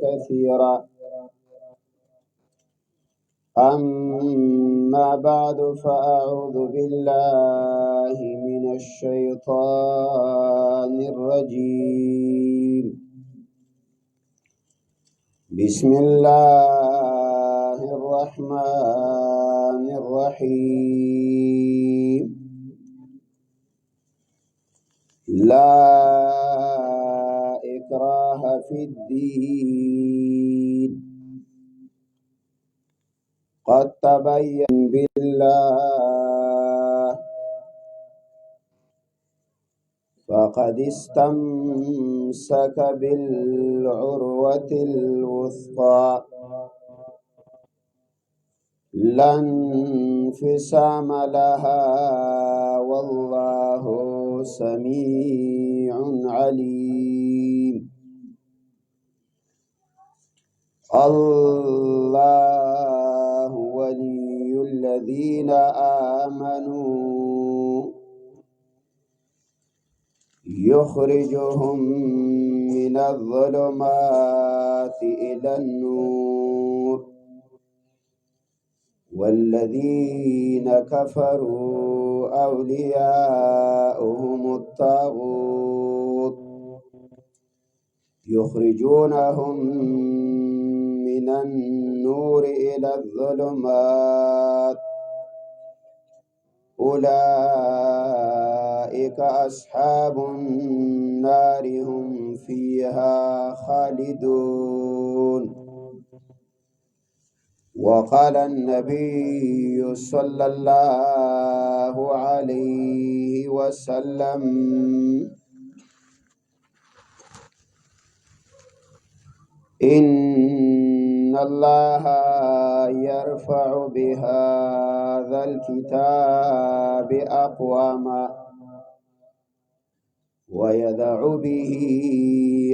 كثيرا. أما بعد فأعوذ بالله من الشيطان الرجيم. بسم الله الرحمن الرحيم. لا إكراه في الدين قد تبين بالله فقد استمسك بالعروة الوثقى لا انفصام لها والله سميع عليم. الله ولي الذين آمنوا يخرجهم من الظلمات إلى النور والذين كفروا أولياؤهم الطاغوت يخرجونهم من النور إلى الظلمات أولئك أصحاب النار هم فيها خالدون. وقال النبي صلى الله عليه وسلم إن الله يرفع بهذا الكتاب أقواما ويدع به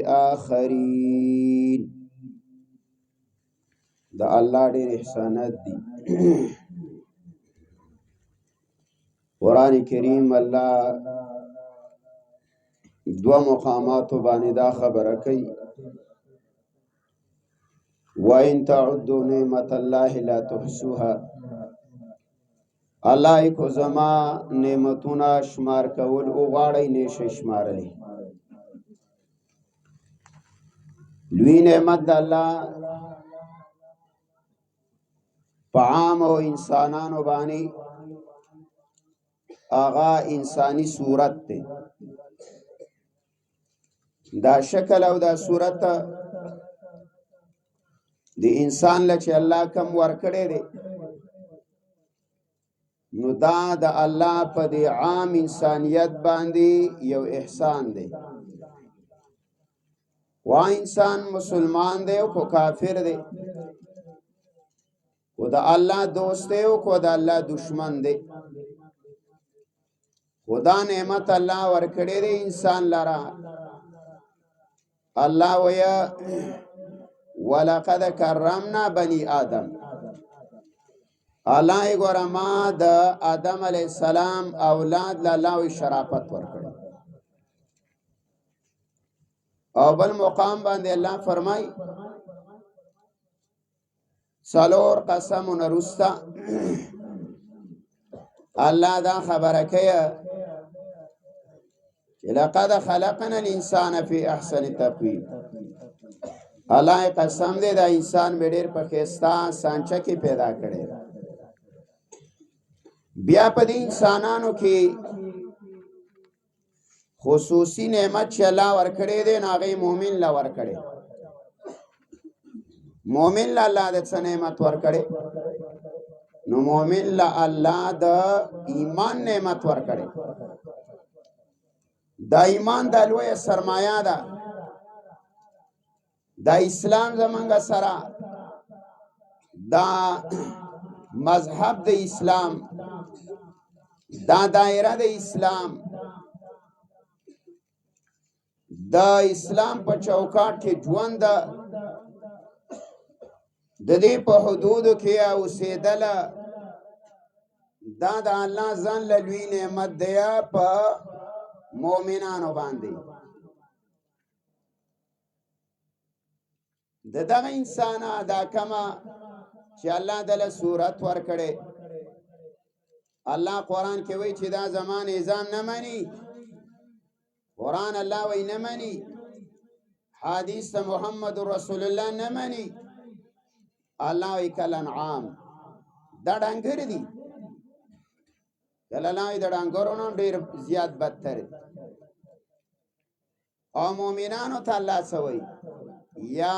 آخرين. دا الله ډېر احسانات دي. قرآن کریم الله دو مقاماتو باندې دا خبره کوي وَإِن تَعُدُّوا نِعْمَةَ اللَّهِ لَا تُحْصُوهَا. الله کو زما نعمتونه شمار کول او غواړي نشي شمارلی. لوی نعمت الله په عام او انسانانو باندې آغا انسانی صورت ته دا شکل او دا صورت د انسان لچ الله کم ورکړي دي نو دا د الله په د عام انسانیت باندې یو احسان دی. وا انسان مسلمان دی او کو کافر دی، کو د الله دوست دی او کو د الله دشمن دی. خدا نعمت الله ورکړي دی انسان لرا. الله ویا ولقد کرمنا بنی آدم. الله ګورما د آدم علی السلام اولاد له شرافت ورکړي. او بل مقام باندې الله فرمای سالور قسم نرستا الله دا خبره کوي لقد خلقنا الانسان فی احسن تقویم. الله قسم دې دا انسان به ډېر په خستا سانچه کې پیدا کړي. بیا په دې انسانانو کې خصوصي نعمت چې الله ورکړي دي هغه مؤمن لا ورکړي. مؤمن لا الله د څه نعمت ورکړي؟ نو مؤمن لا الله د ایمان نعمت ورکړي. دا ایمان د لوی سرمایه ده. دا اسلام زمونږ سره دا مذهب د اسلام دا دایره د اسلام دا اسلام په چوکاټ کې ژوند د دې په حدودو کې اوسېدل دا د الله ځان له لوی نعمت دی په مؤمنانو باندې. دغه انسان دا کما چې الله دله صورت ورکړي الله قرآن کې وایي چې دا زمان نظام نه مني قرآن الله وایي نه مني حدیث محمد رسول الله نه مني الله وایي کل انعام دا ډنګر دي کله الله وایي د ډنګرونو ډېر زیات بدتر دي او مؤمنانو ته الله څه وایي یا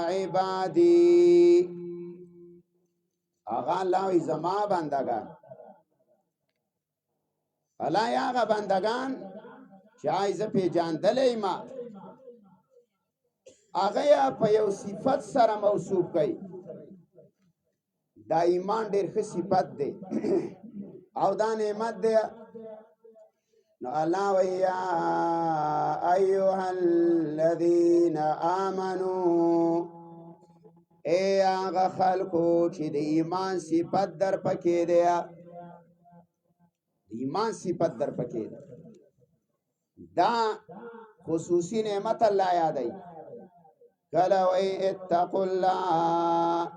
عبادی آغا الله وی زما بندگان الله یا آغا بندگان چای ز پیجاندلې ما آغا یا په یو صفت سره موصوف کړي دا ایمان ډېر ښه صفت دی او دا نعمت دی نو الله وی یا ایها الذین آمنوا اے آغا خلقو چې د ایمان صفت در پکې دی ایمان صفت در پکې دی دا خصوصی نعمت الله یادای کله وی اتقوا الله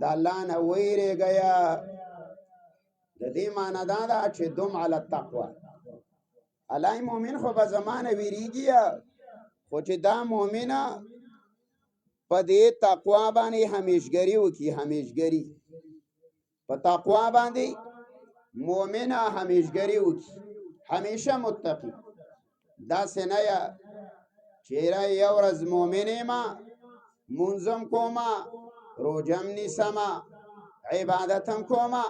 د الله نه ویریږئ د دې معنی دا ده چې دوم علی التقوا الله مؤمن خو په زمانه ویریږي خو چې دا مؤمنه په دې تقوا باندې همیشګری وکي همیشګری په تقوا باندې مؤمنه همیشګری وکي همیشه متقی دا سنیا چیرې یو ورځ مؤمنه ما منظم کوما روزم نیسما عبادتم کوما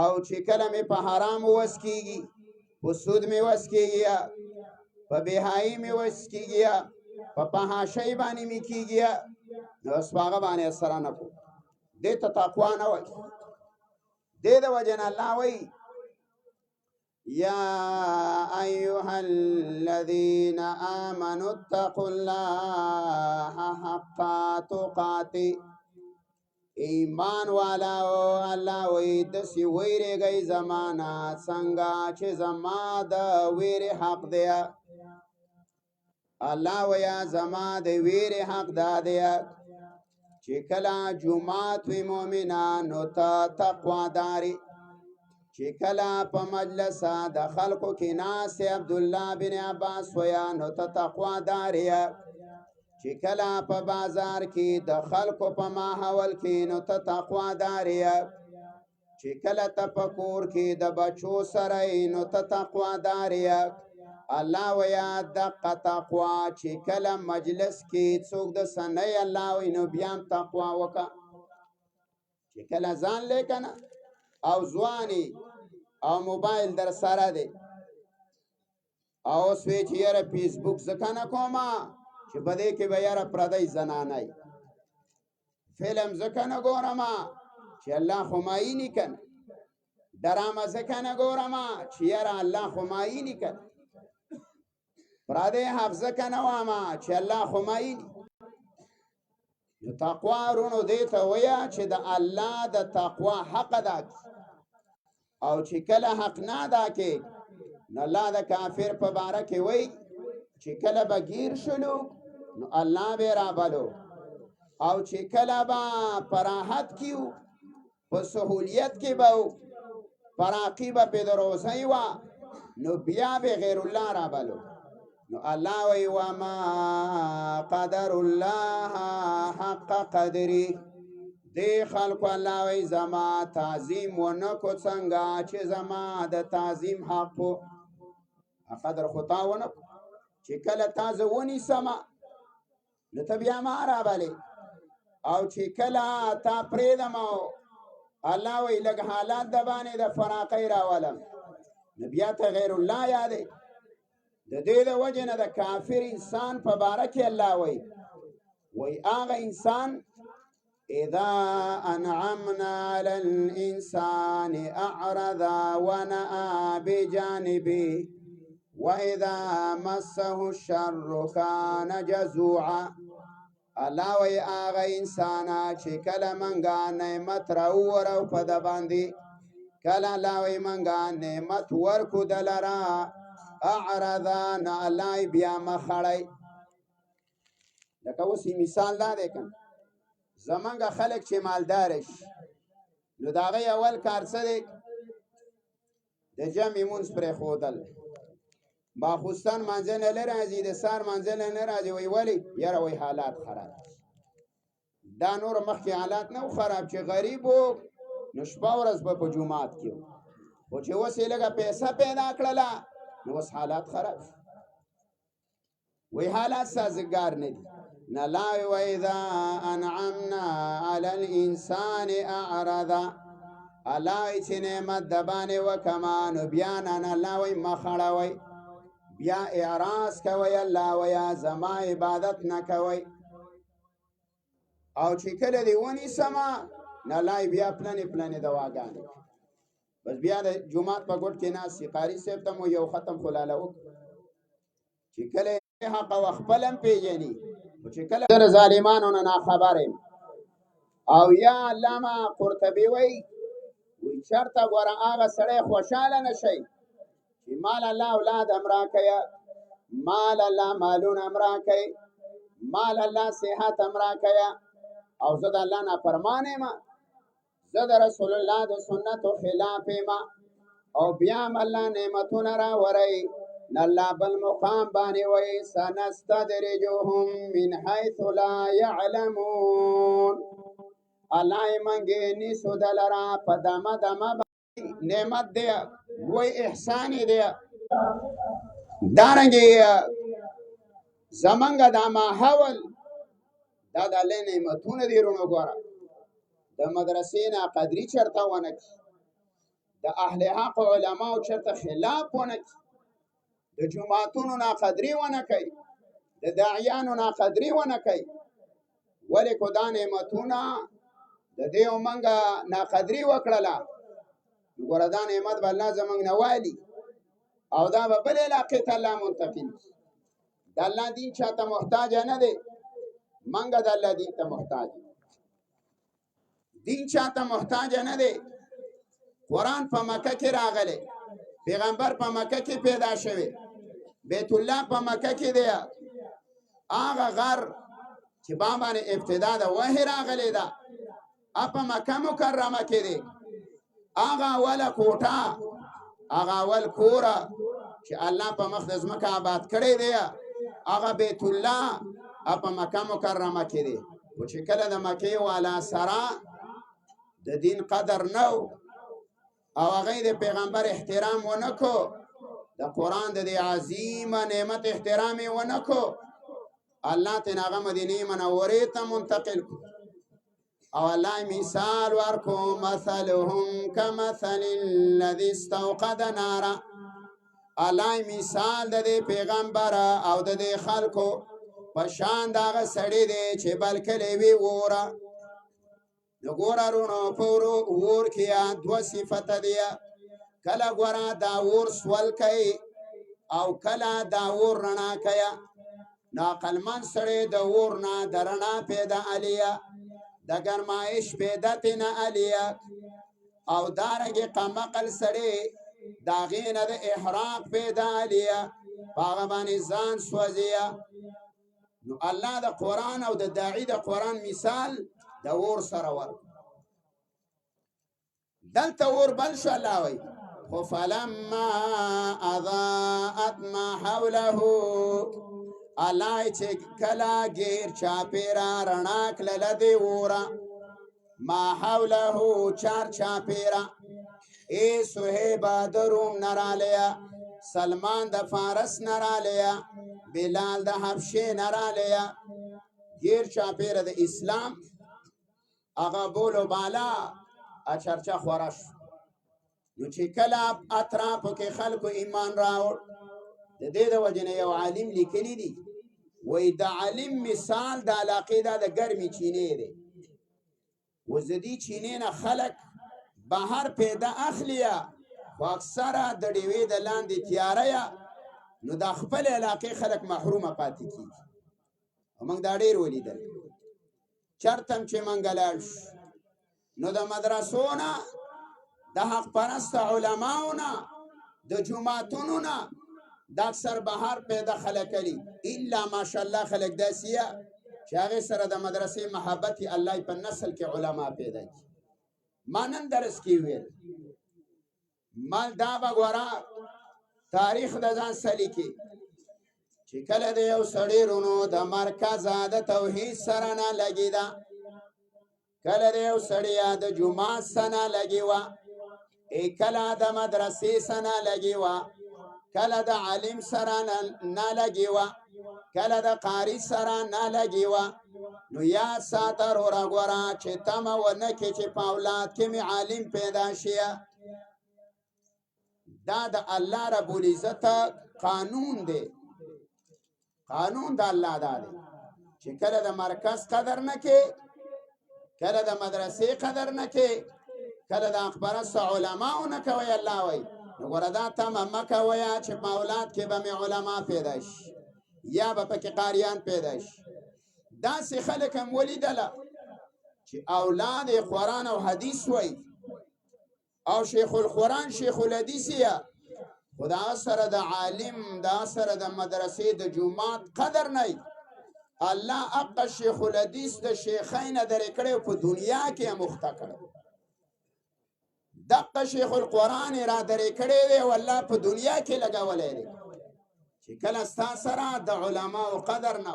او چې کله مې په حرام وس کیږي په سود مې وس کیږي په بهایي مې وس کیږي په فحاشۍ باندې مې کیږي نو سپاغه باندې اثر نه کو دې ته تقوا نه وای دې د وجه نه الله وای یا ایها الذین آمنوا اتقوا الله حق تقاته ایمان والا او الله وی د سی ویریږي زمانہ څنګه چې زما د ویری حق دی الله ویا زما د ویری حق دی چې کله جمعات وی مؤمنانو ته تقوا داري چې کله په مجلس د خلکو کې ناس عبد الله بن عباس ویا نو ته تقوا داري چې کله په بازار کې د خلکو په ماحول کې نو ته تقوا داري چې کله ته په کور کې د بچو سره نو ته تقوا داري الله ویا دقه تقوا چې کله مجلس کې څوک د سنۍ الله وي نو بیا تقوا وکا چې کله ځان لیکنه او ځواني او موبایل در سره دی او سویچ یې فیسبوک ځکه نه کومه چې بده کې به یاره پردی زنانای فلم ځکه نه ګورم چې الله خو مایني کنه ډرامه ځکه نه ګورم چې یاره الله خو مایني کنه پردی حق ځکه نه واما چې الله خو مایني نو تقوا رونو دې ته ویا چې د الله د تقوا حق ده او چې کله حق نه ادا کې نو الله د کافر په باره کې وای چې کله به گیر شلو نو الله به را بلو او چې کله به پراحت کیو په سہولیت کې به پراقی به په دروځي وا نو بیا به غیر الله را بلو نو الله وی وما قدر الله حق قدری دی خلق الله وی زما تعظیم ونکو څنګه چې زما د تعظیم حق قدر خطا ونکو چې کله تازه ونی سما نو ته بیا ما را بلی او چې کله تا پریدم الله وی لږ حالات د باندې د فراقی راولم نو بیا ته غیر الله یادې د دې د وجه نه د کافر انسان په باره کې الله وی هغه انسان اذا انعمنا على الانسان اعرض ونأى بجانبه واذا مسه الشر كان جزوعا الله وی هغه انسان چې کله منګه نعمت راوړو په د باندې کله الله وی منګه نعمت ورکو دلرا اعرض نه الله بیا مخړی لکه اوس مثال دا دی کنه زمونږ خلک چې مالدار شي نو د هغې اول کار څه دی د جمع مونځ پرېښودل ماخوستن منځه نه راځي د سهار منځه نه راځي وایي ولې یاره وایي حالات خراب دا نور مخکې حالات نه خراب چې غریب و نو شپه ورځ به په جومات کې و خو چې اوس یې لږه پیسه پیدا کړله نو اوس حالات خراب شو وایي حالات سازګار نه دي نه لا وإذا أنعمنا على الإنسان أعرض الله چې نعمت د باندې وکما نو بیا نه الله وایي مخړوئ بیا اعراض کوي الله ویا زما عبادت نه کوي او چې کله دی ونی سما نه لای بیا پلنې دواګانې بس بیا د جمعات په ګټ کې ناسي قاری صاحب ته مو یو ختم خلاله وک چې کله حق او خپلم پیژني او چې کله در ظالمانو نه خبره او یا علامه قرطبي وی شرط غره هغه سړی خوشاله نشي مال الله اولاد امرا کیا مال الله مالون امرا کیا مال الله صحت امرا کیا او زد الله نه فرمانه ما زد رسول الله د سنت خلاف ما او بیا الله نعمتونه را ورای الله بل مقام باندې وای سنستدرجهم من حيث لا يعلمون الله منګه نسو دلرا پدما دما نعمت دی وای احسان دی دارنګي زمنګ د ماحول دا د نعمتونه دی رونو ګوره د مدرسې نه قدرې چرته ونه د اهل حق علماء چرته خلاف ونه د جمعاتونو نه قدرې ونه کوي د داعیانو نه قدرې ونه کوي ولې کو دا نعمتونه د دې ومنګه نه قدرې وکړله ګوره دا نعمت به الله زمونږ نه والي او دا به بل علاقې ته الله منتقل د الله دین چاته محتاج نه دی منګه د الله دین ته محتاج دین چاته محتاج نه دی قرآن په مکه کې راغلی پیغمبر په مکه کې پیدا شوی بیت الله په مکه کې دی هغه غر چې باندې ابتدا د وحی راغلی ده په مکه مکرمه کې دی هغه اوله کوټه هغه اول کوره چې الله په مخ د ځمکه آباد کړی دی هغه بیت الله په مکه مکرمه کې دی او چې کله د مکې والا سره د دین قدر نو او هغه د پیغمبر احترام ونکو د قرآن د عظیم نعمت احترام ونکو الله تناغه مدینه منورې ته منتقل کو او الله مثال ورکو مثلهم كمثل الذي استوقد نارا الله مثال د پیغمبر او د خلکو پشان داغه سړی دی چې بلکې وی وره ګورا رونو پورو ور کیا دو صفت دی کلا ګورا دا ور سوال کوي او کلا دا ور رڼا کیا ناقل من سړی د ور نه درنا پیدا الیا د ګرمایش پیدا تینا الیا او دارنګه قمقل سړی دا غینه د احراق پیدا الیا هغه باندې ځان سوځیا نو الله د قرآن او د داعی د قرآن مثال د ور سره ور دلته ور بل شو الله وی خو فلما اضاءت ما حوله الله چې کلا غیر چاپیرا رڼا کله دی ورا ما حوله چار چاپیرا ای صہیب دروم نرالیا سلمان د فارس نرالیا بلال د حبشه نرالیا غیر چاپیرا د اسلام اغا بولو بالا اچرچا خورش نو چې کله اطرافو کې خلکو ایمان راوړ د دې د وجنه یو عالم لیکلی دی وای د عالم مثال د علاقې د ګرمي چینه دی وزدي چینه نه خلک بهر پیدا اخلیا او اکثره د ډیوی د لاندې تیاریا نو د خپل علاقې خلک محرومه پاتې کیږي موږ دا ډیر ولیدل چرتم چې منګلال نو د مدرسونه د حق پرست علماونه د جمعتونو نه د اکثر بهر پیدا خلک علی الا ماشاءالله خلک داسیا چې هغه سره د مدرسې محبت الله په نسل کې علما پیدا کی. ما نن درس کې ویل مال دا وګورا تاریخ د ځان سلی کې چې کله د یو سړی رونو د مرکز د توحید سره نه لګی دا، کله د یو سړی د جمعه سره لګی وا، کله د مدرسې سره لګی وا، کله د عالم سره نه لګی وا، کله د قاری سره نه لګی وا، نو یا ساتر اور غورا چې تم ونه کې چې په اولاد کې می عالم پیدا شي. دا د الله رب العزت قانون دی، قانون د الله دا دی چې کله د مرکز قدر نه کې، کله د مدرسې قدر نه کې، کله د اخبار علماء نه کوي. الله وای نو وردا تم مکه ویا چې په اولاد کې به می علما پیدا شي یا به پکې قاریان پیدا شي. دا سه خلک هم ولیدل چې اولاد قرآن او حدیث وای او شیخ القرآن شیخ الحدیث یا خدا سره د عالم، دا سره د مدرسې د جمعات قدر نه. الله اق شیخ الحدیث د شیخین درې کړو په دنیا کې مخته کړو، دغه شیخ القرآن را درې کړی دی والله په دنیا کې لګولې دی چې کله ستا سره د علما او قدر نه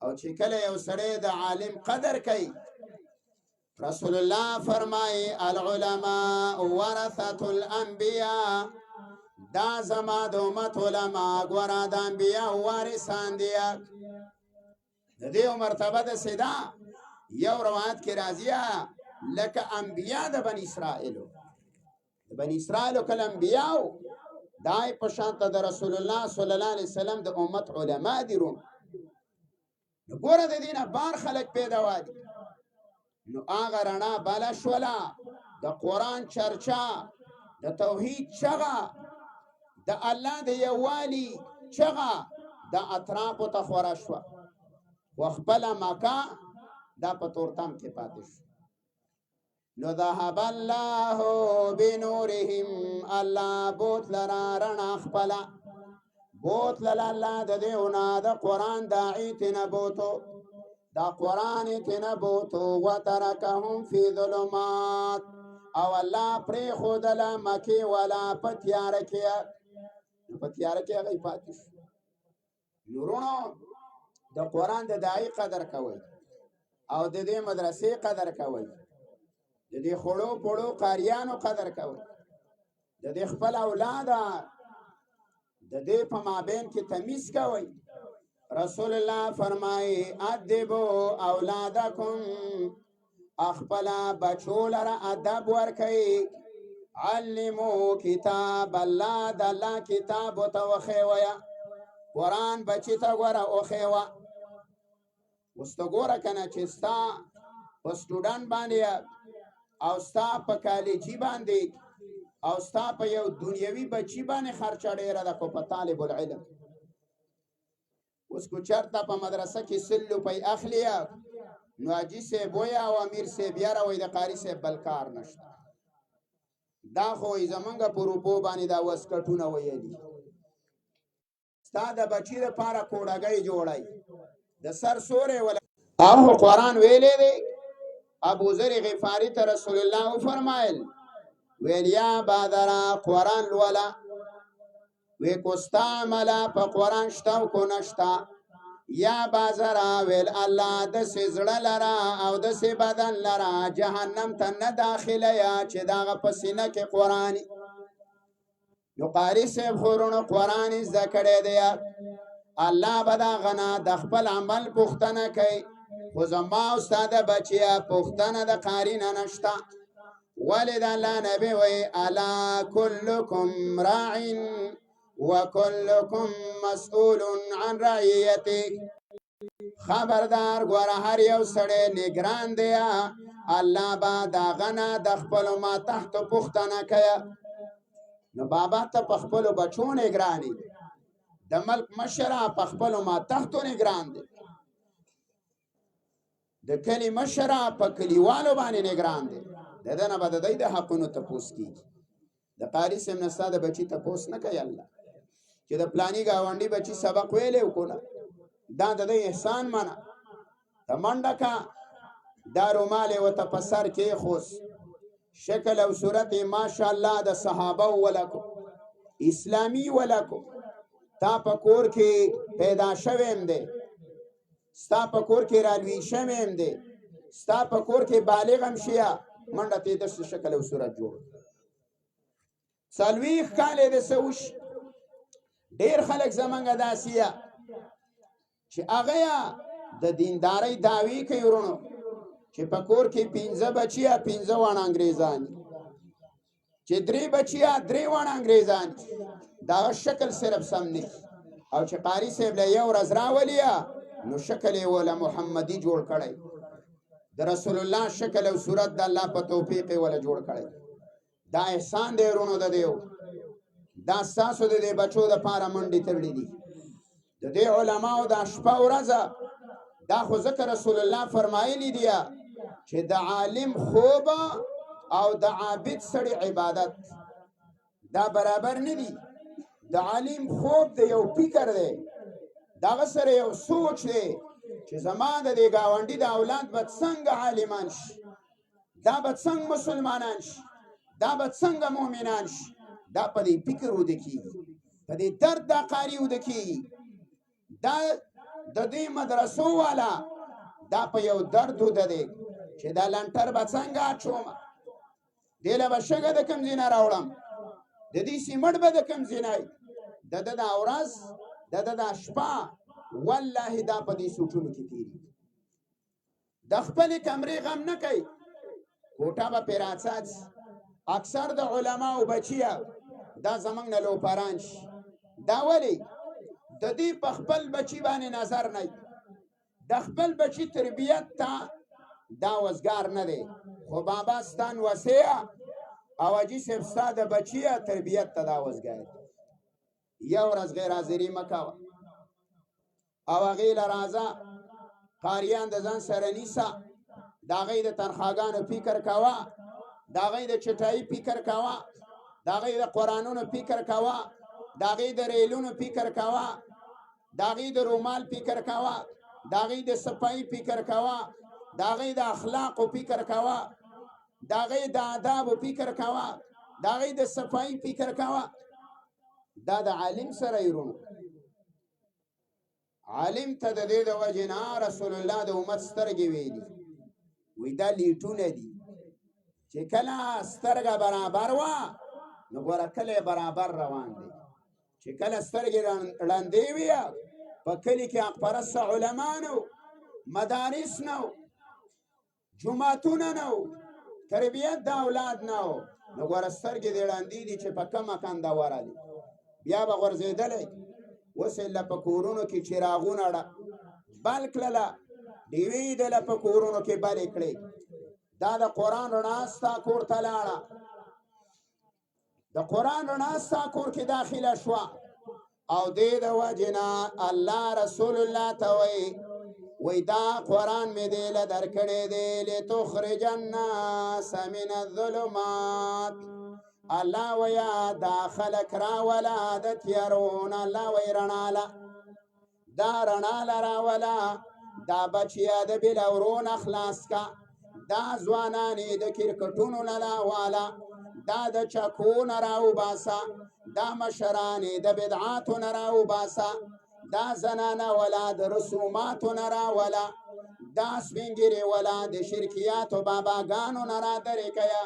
او چې کله یو سړی د عالم قدر کوي. رسول الله فرمایي العلماء ورثه الانبیاء، دا زما د امت علما ګورا د انبیاء وارثان دي. د دې مرتبه د سیدا یو روایت کې راځي لکه انبیاء د بنی اسرائیل، د بنی اسرائیل کله انبیاء دای په شان ته د رسول الله صلی الله علیه وسلم د امت علما دي. نو ګوره د دینه بار خلک پیدا وادي، نو هغه رڼا بالا شولا د قرآن چرچا، د توحید چغه، د الله د یووالي چغه د اطرافو ته خورا شوه. وخپل مکه دا په تورتم کې پاتې شو. نو ذهب الله بنورهم، الله بوت لرا رڼا خپله بوت للا الله د دیونا د قرآن داعی تنبوتو، دا قرآن تنبوتو وترکهم فی ظلمات، او الله پری خودل مکی ولا پتیارکیا، پتیارکیا غی پاتش. نورونو د قرآن د داعی قدر کوي او د دې مدرسې قدر کوي، د دې خړو پړو قاریانو قدر کوي، د دې خپل اولاد د دې په مابین کې تمیز کوي. رسول الله فرمایي ادبو اولادکم، خپل بچو لره ادب ورکئ، علمو کتاب الله، د الله کتاب ته وښیوه، قرآن بچی ته ګوره وښیوه. اوس ته ګوره کنه چې ستا په سټوډنټ باندې او ستا په کالجی باندې او ستا په یو دنیوي بچی باندې خرچه ډیره ده، کو په طالب العلم اوس کو چرته په مدرسه کې 100 روپۍ اخلي، نو حاجي صاحب ویا او امیر صاحب یاره وای د قاری صاحب بل کار نشته. دا خو زمونږ په روپو باندې دا وسکټونه ویلي. ستا د بچی لپاره کوډګۍ جوړای د سر سورې ولا او قرآن ویلې دی. ابو ذر غفاری ته رسول الله فرمایل ویل یا بادرا قرآن لولا، وی کوستا عمله په قرآن شتا او کو نشتا. یا بازرا ویل الله د سزړه لرا او د سی بدن لرا جهنم ته نه داخله یا چې داغه پسینه کې قرآن. نو قاری صاحب خورونو قرآن ذکرې دی، الله بدا غنا د خپل عمل پوښتنه کوي. خو زما استاد بچیا پوښتنه د قاری نه نشتا. ولد الله نبی وی الا كلكم راع وكلكم مسؤول عن رعیته. خبردار ګوره هر یو سړی نگران دی، الله با دا غنا د خپل ما تحت پوښتنه کوي. نو بابا ته په خپل بچو نگرانی، د ملک مشره په خپل ما تحت نگران دی، د کلی مشره په کلیوالو باندې نگران دی. دنه به د دې د حقونو تپوس کیږي. د قاری سم نستا د بچی تپوس نه کوي الله چې د پلانی گاونډي بچی سبق ویلې وکړه، دا د احسان منه. ته منډه کا دا رومال یې ورته په سر کېښوس شکل او صورت یې ماشاءالله د صحابه ولکو اسلامي ولکو تا په کور کې پیدا شویم دی ستا په کور کې رالوی شویم دی ستا په کور کې بالغ هم شیا منډه ته داسې شکل او صورت جوړ 40 کاله د سوش ډیر خلک زمونږ داسې چې هغه د دیندارۍ دعوی کوي ورونو چې په کور کې 15 بچیا 15 وانه انګریزان چې 3 بچیا 3 وانه انګریزان دا شکل صرف سم نه او چې قاری صاحب له یو ورځ راولیا نو شکل یې ولا محمدي جوړ کړی د رسول الله شکل او صورت د الله په توفیق ولا جوړ کړی دا احسان دی ورونو د دیو دا ساسو د دې بچو د پاره منډي تړلې دي د دې علماو د شپه ورځ دا خو ذکر رسول الله فرمایلی دی چې د عالم خوب او د عابد سړي عبادت دا برابر نه دي د عالم خوب د یو فکر دی دا سره یو سوچ دی چې زمانه د گاونډي د اولاد به څنګه عالمان شي دا به څنګه مسلمانان شي دا به څنګه مؤمنان شي دا په دې فکر ود کیږي په دې درد دا قاری ود کیږي دا د دې مدرسو والا دا په یو درد ود دی چې دا لنټر به څنګه اچوم دله به شګه د کم زینه راوړم د دې سیمټ به د کم زینه د اورز د شپه والله دا په دې سوچونو کې تیری د خپل کمرې غم نه کوي کوټه به پیراڅاڅ اکثر د علماو بچیا دا زمنګ نه لو پرانش دا ولی د دې په خپل بچی باندې نظر نه د خپل بچی تربیت ته دا وزګار نه دی خو بابا ستان وسیا او اجي سب ساده بچیا تربیت ته دا وزګار یو ورځ غیر حاضری مکاوه او غیل رازا قاریان د ځان سره نیسا دا غي د تنخواګانو فکر کاوه دا غي د چټای فکر کاوه دا غي د قرانونو فکر کاوه دا غي د ریلونو فکر کاوه دا غي د رومال فکر کاوه دا غي د صفای فکر کاوه دا غي د اخلاق فکر کاوه دا غي د آداب فکر کاوه دا غي د صفای فکر کاوه دا د عالم سره يرونو عالم ته د دې د وجنا رسول الله د امت سترګې ویلي وې دا لیټونه دي چې کله سترګه برابر وا نو ګوره کله برابر روان دي چې کله سترګې لاندې وي په کلی کې اقپرس علما نو مدارس نو جمعتون نو تربیت د اولاد نو نو ګوره سترګې دې لاندې دي چې په کوم مکان دا ورالي بیا به غورځېدلې وسله په کورونو کې چراغونه بل کړله دیوی د په کورونو کې بل کړې دا د قران رڼا ستا کور ته لاړه د قران رڼا ستا کور کې داخله شو او دې د وجنا الله رسول الله ته وی دا قران مې دې له درکړې دې لتخرج الناس من الظلمات الله ویا داخلك را ولا د تیارون الله وی رڼاله دا رڼاله را ولا دا بچیا د بلورون اخلاص کا دا ځوانانې د کرکټونو نه والا دا د چکون راو باسا دا مشرانې د بدعاتو نه راو باسا دا زنانه ولا د رسوماتو نه را ولا دا سپینګری ولا د شرکیاتو باباګانو نه را درې کیا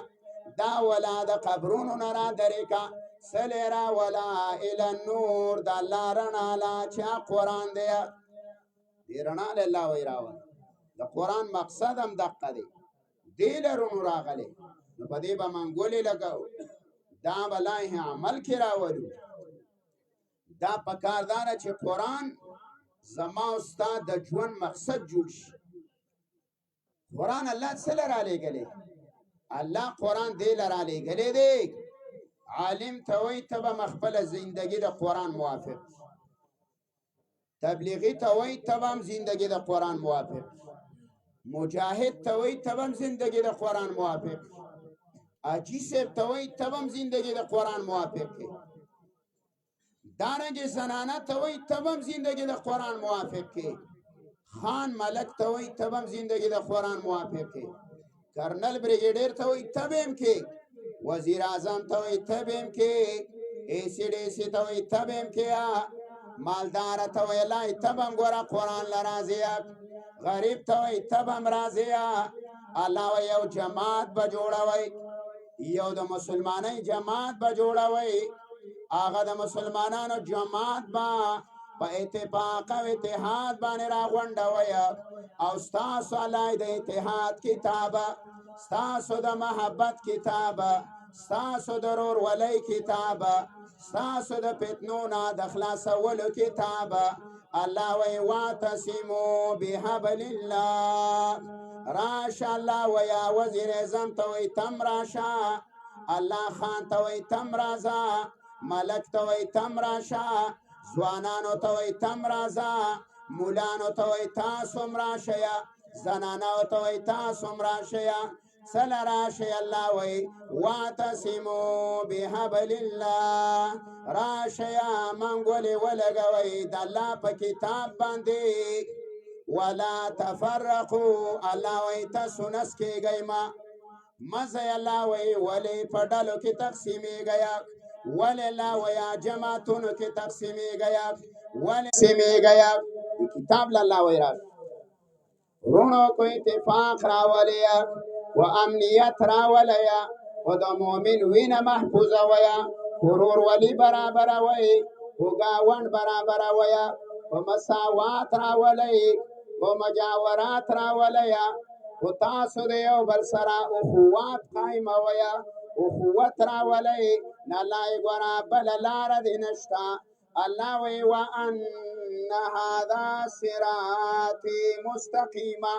دا ولا د قبرونو نه را درې کا سلیرا ولا ال النور د الله رڼا لا چا قران دی دی رڼا له الله وی راول د قران مقصد هم دقه دی دی لرونو راغلی نو په دې به منګولې لګاو دا بلای عمل کې راولو دا پکاردار چې قران زما استاد د ژوند مقصد جوړ شي قران الله سره را لګلې الله قران دې لره لګلې دی عالم ته وي تبه مخبل زندگی د قران موافق تبلیغی ته وي تبه زندگی د قران موافق مجاهد ته وي تبه زندگی د قران موافق اجي سب ته وي تبه زندگی د قران موافق دانګ زنانه ته وي تبه زندگی د قران موافق خان ملک ته وایي ته به هم زندګي د قرآن موافق کې، کرنل بریګیډیر ته وایي ته به هم کې، وزیر اعظم ته وایي ته به هم کې، ای سی ډي سی ته وایي ته به هم کې، مالدار ته وایي لای ته به هم ګوره قرآن له راځې، غریب ته وایي ته به هم راځې. الله وایي یو جماعت به جوړوئ، یو د مسلمانۍ جماعت به جوړوئ، هغه د مسلمانانو جماعت به په اتفاق او اتحاد باندې راغونډوئ، او ستاسو الله د اتحاد کتاب، ستاسو د محبت کتاب، ستاسو د ورورولۍ کتاب، ستاسو د فتنو نه د خلاصولو کتاب. الله وی واعتصموا بحبل الله، راشه الله ویا وزیر اعظم ته وی تم راشه، الله خان ته وی تم راځه، ملک ته وی تم راشه، ځوانانو ته وی تم راځه، مولانو ته وی تاسو هم راشئ، زنانو ته وی تاسو هم راشئ، سره راشئ. الله وی واعتصموا بحبل الله، راشئ منګولې ولګوئ د الله په کتاب باندې، ولا تفرقوا، الله وی تاسو نس کېږئ مزه الله وی ولی په ډلو کې تقسیمیږئ، ولی الله ویا جماعتونو کې تقسیمیږئ، ولی تقسیمیږئ. کتاب الله وی را رونو کو اتفاق راولیا و امنیت راولیا و د مؤمن وینه محفوظه ویا، ورور ولی برابر وی و گاوند برابر ویا، و مساوات راولی و مجاورات راولیا، و تاسو د یو بل سره اخوات قائمه ویا، اخوت راولئ. نه الله ګوره بله لاره دې نشته. الله وی وان هذا صراطي مستقیمه،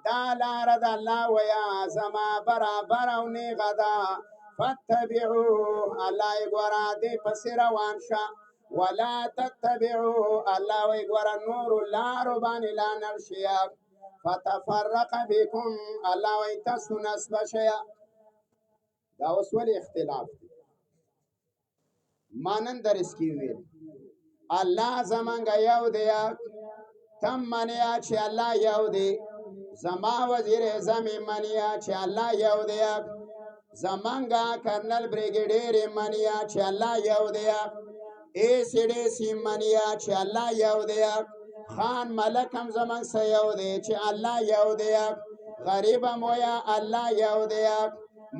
دا لاره د الله ویا زما برابر او نیغه ده، فاتبعوه، الله ګوره دې پسې روان شه، ولا تتبعوه، الله وی ګوره نورو لارو باندې لا نرشئ، فتفرق بكم، الله وی تاسو نسب شئ. دا اوس ولې اختلاف دی؟ ما نن درس کې ویل الله زمونږ یو دی، تم منیا چې الله یو دی، زما وزیر اعظم منیا چې الله یو دی، زمونږ کرنل بریګیډیر منیا چې الله یو دی، ای سی ډي سی منیا چې الله یو دی، خان ملک هم زمونږ سره یو دی چې الله یو دی، غریب هم ویا الله یو دی،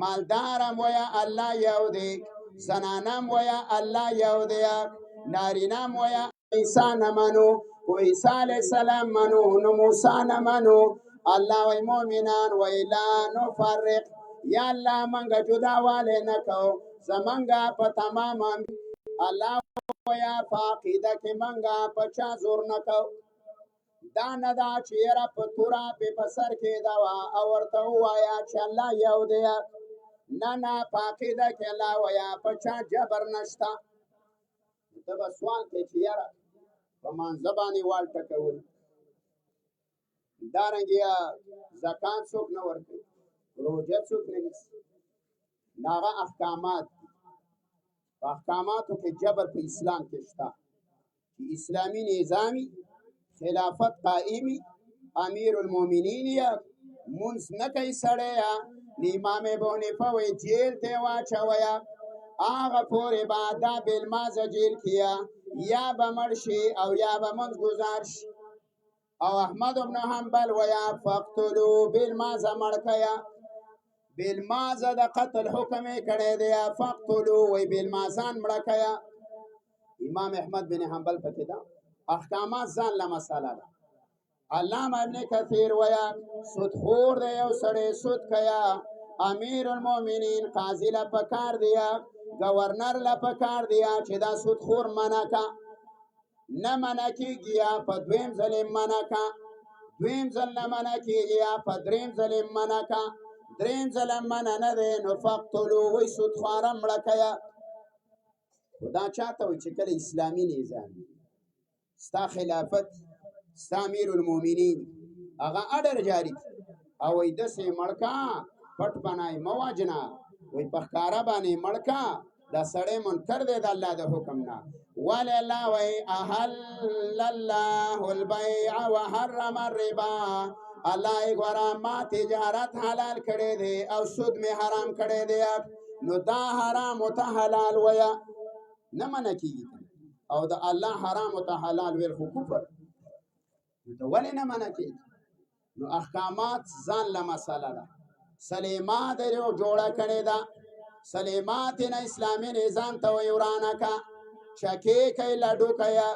مالدارم ویا الله یو دی، زنانم ویا الله یو دی، نارینم ویا عیسی نمنو و عیسی علیہ السلام منو نو موسی نمنو. الله وی مومنان وی لا نفرق، یا الله منگا جدا والے نکو، زمنگا پا تمام الله ویا فاقیده که منگا پچا زور نکو، دا ندا چیرا پا تورا پی پسر که دوا اورتو ویا چه اللہ یو دیا، نا پاقیده که اللہ ویا پچا جبر نشتا. دبا سوال که چیرا پمان زبانی والتا کول دارنگیا زکات سوک نورکی، روجه سوک نلیس، ناغا احکامات، احکاماتو که جبر پی اسلام کشتا، اسلامی نظامی خلافت قائمی، امیر المومنین یا منس نکی سڑے یا امام بونی پوی جیل تے واچویا، آغا پوری بعدا بالماز جیل کیا، یا بمرشی او یا بمنس گزارش، او احمد ابن حنبل ویا فقتلو بالماز مڑکیا، بالماز دا قتل حکمی کڑے دیا، فقتلو وی بالمازان مڑکیا. امام احمد بن حنبل پکی دا احکامات ځان له مساله ده. علامه ابن کثیر ویا سود خور دی او سړی سود کیا، امیر المؤمنین قاضی له پکار دیا، گورنر له پکار دیا چې دا سود خور منع کا، نه منع کیږي په دویم ځل منع کا، دویم ځل نه منع کیږي په دریم ځل منع کا، دریم ځل منع نه دی نو فقتلو وی سود خواره مړه کیا. دا چاته وي چې کله اسلامي نظام ستا خلافت ستا امیر المؤمنین هغه اډر جاری او دسې مړکا پټ بنای مواجنا وي په ښکارا باندې مړکا دا سړی منکر دی د الله د حکم نه. ولی الله وی احل الله البیع وحرم الربا، الله ګورا ما تجارت حلال کړی دی او سود می حرام کړی دی، نو دا حرام او ته حلال ویا نه منع کیږي، او د الله حرام او ته حلال ویل خو کفر، نو ولې نه منع کیږي؟ نو احکامات ځان له مسله ده. سلیما درو جوړه کړې ده، سلیمات نه اسلامي نظام ته وی ورانه کا، چکې کوي لډو کیا،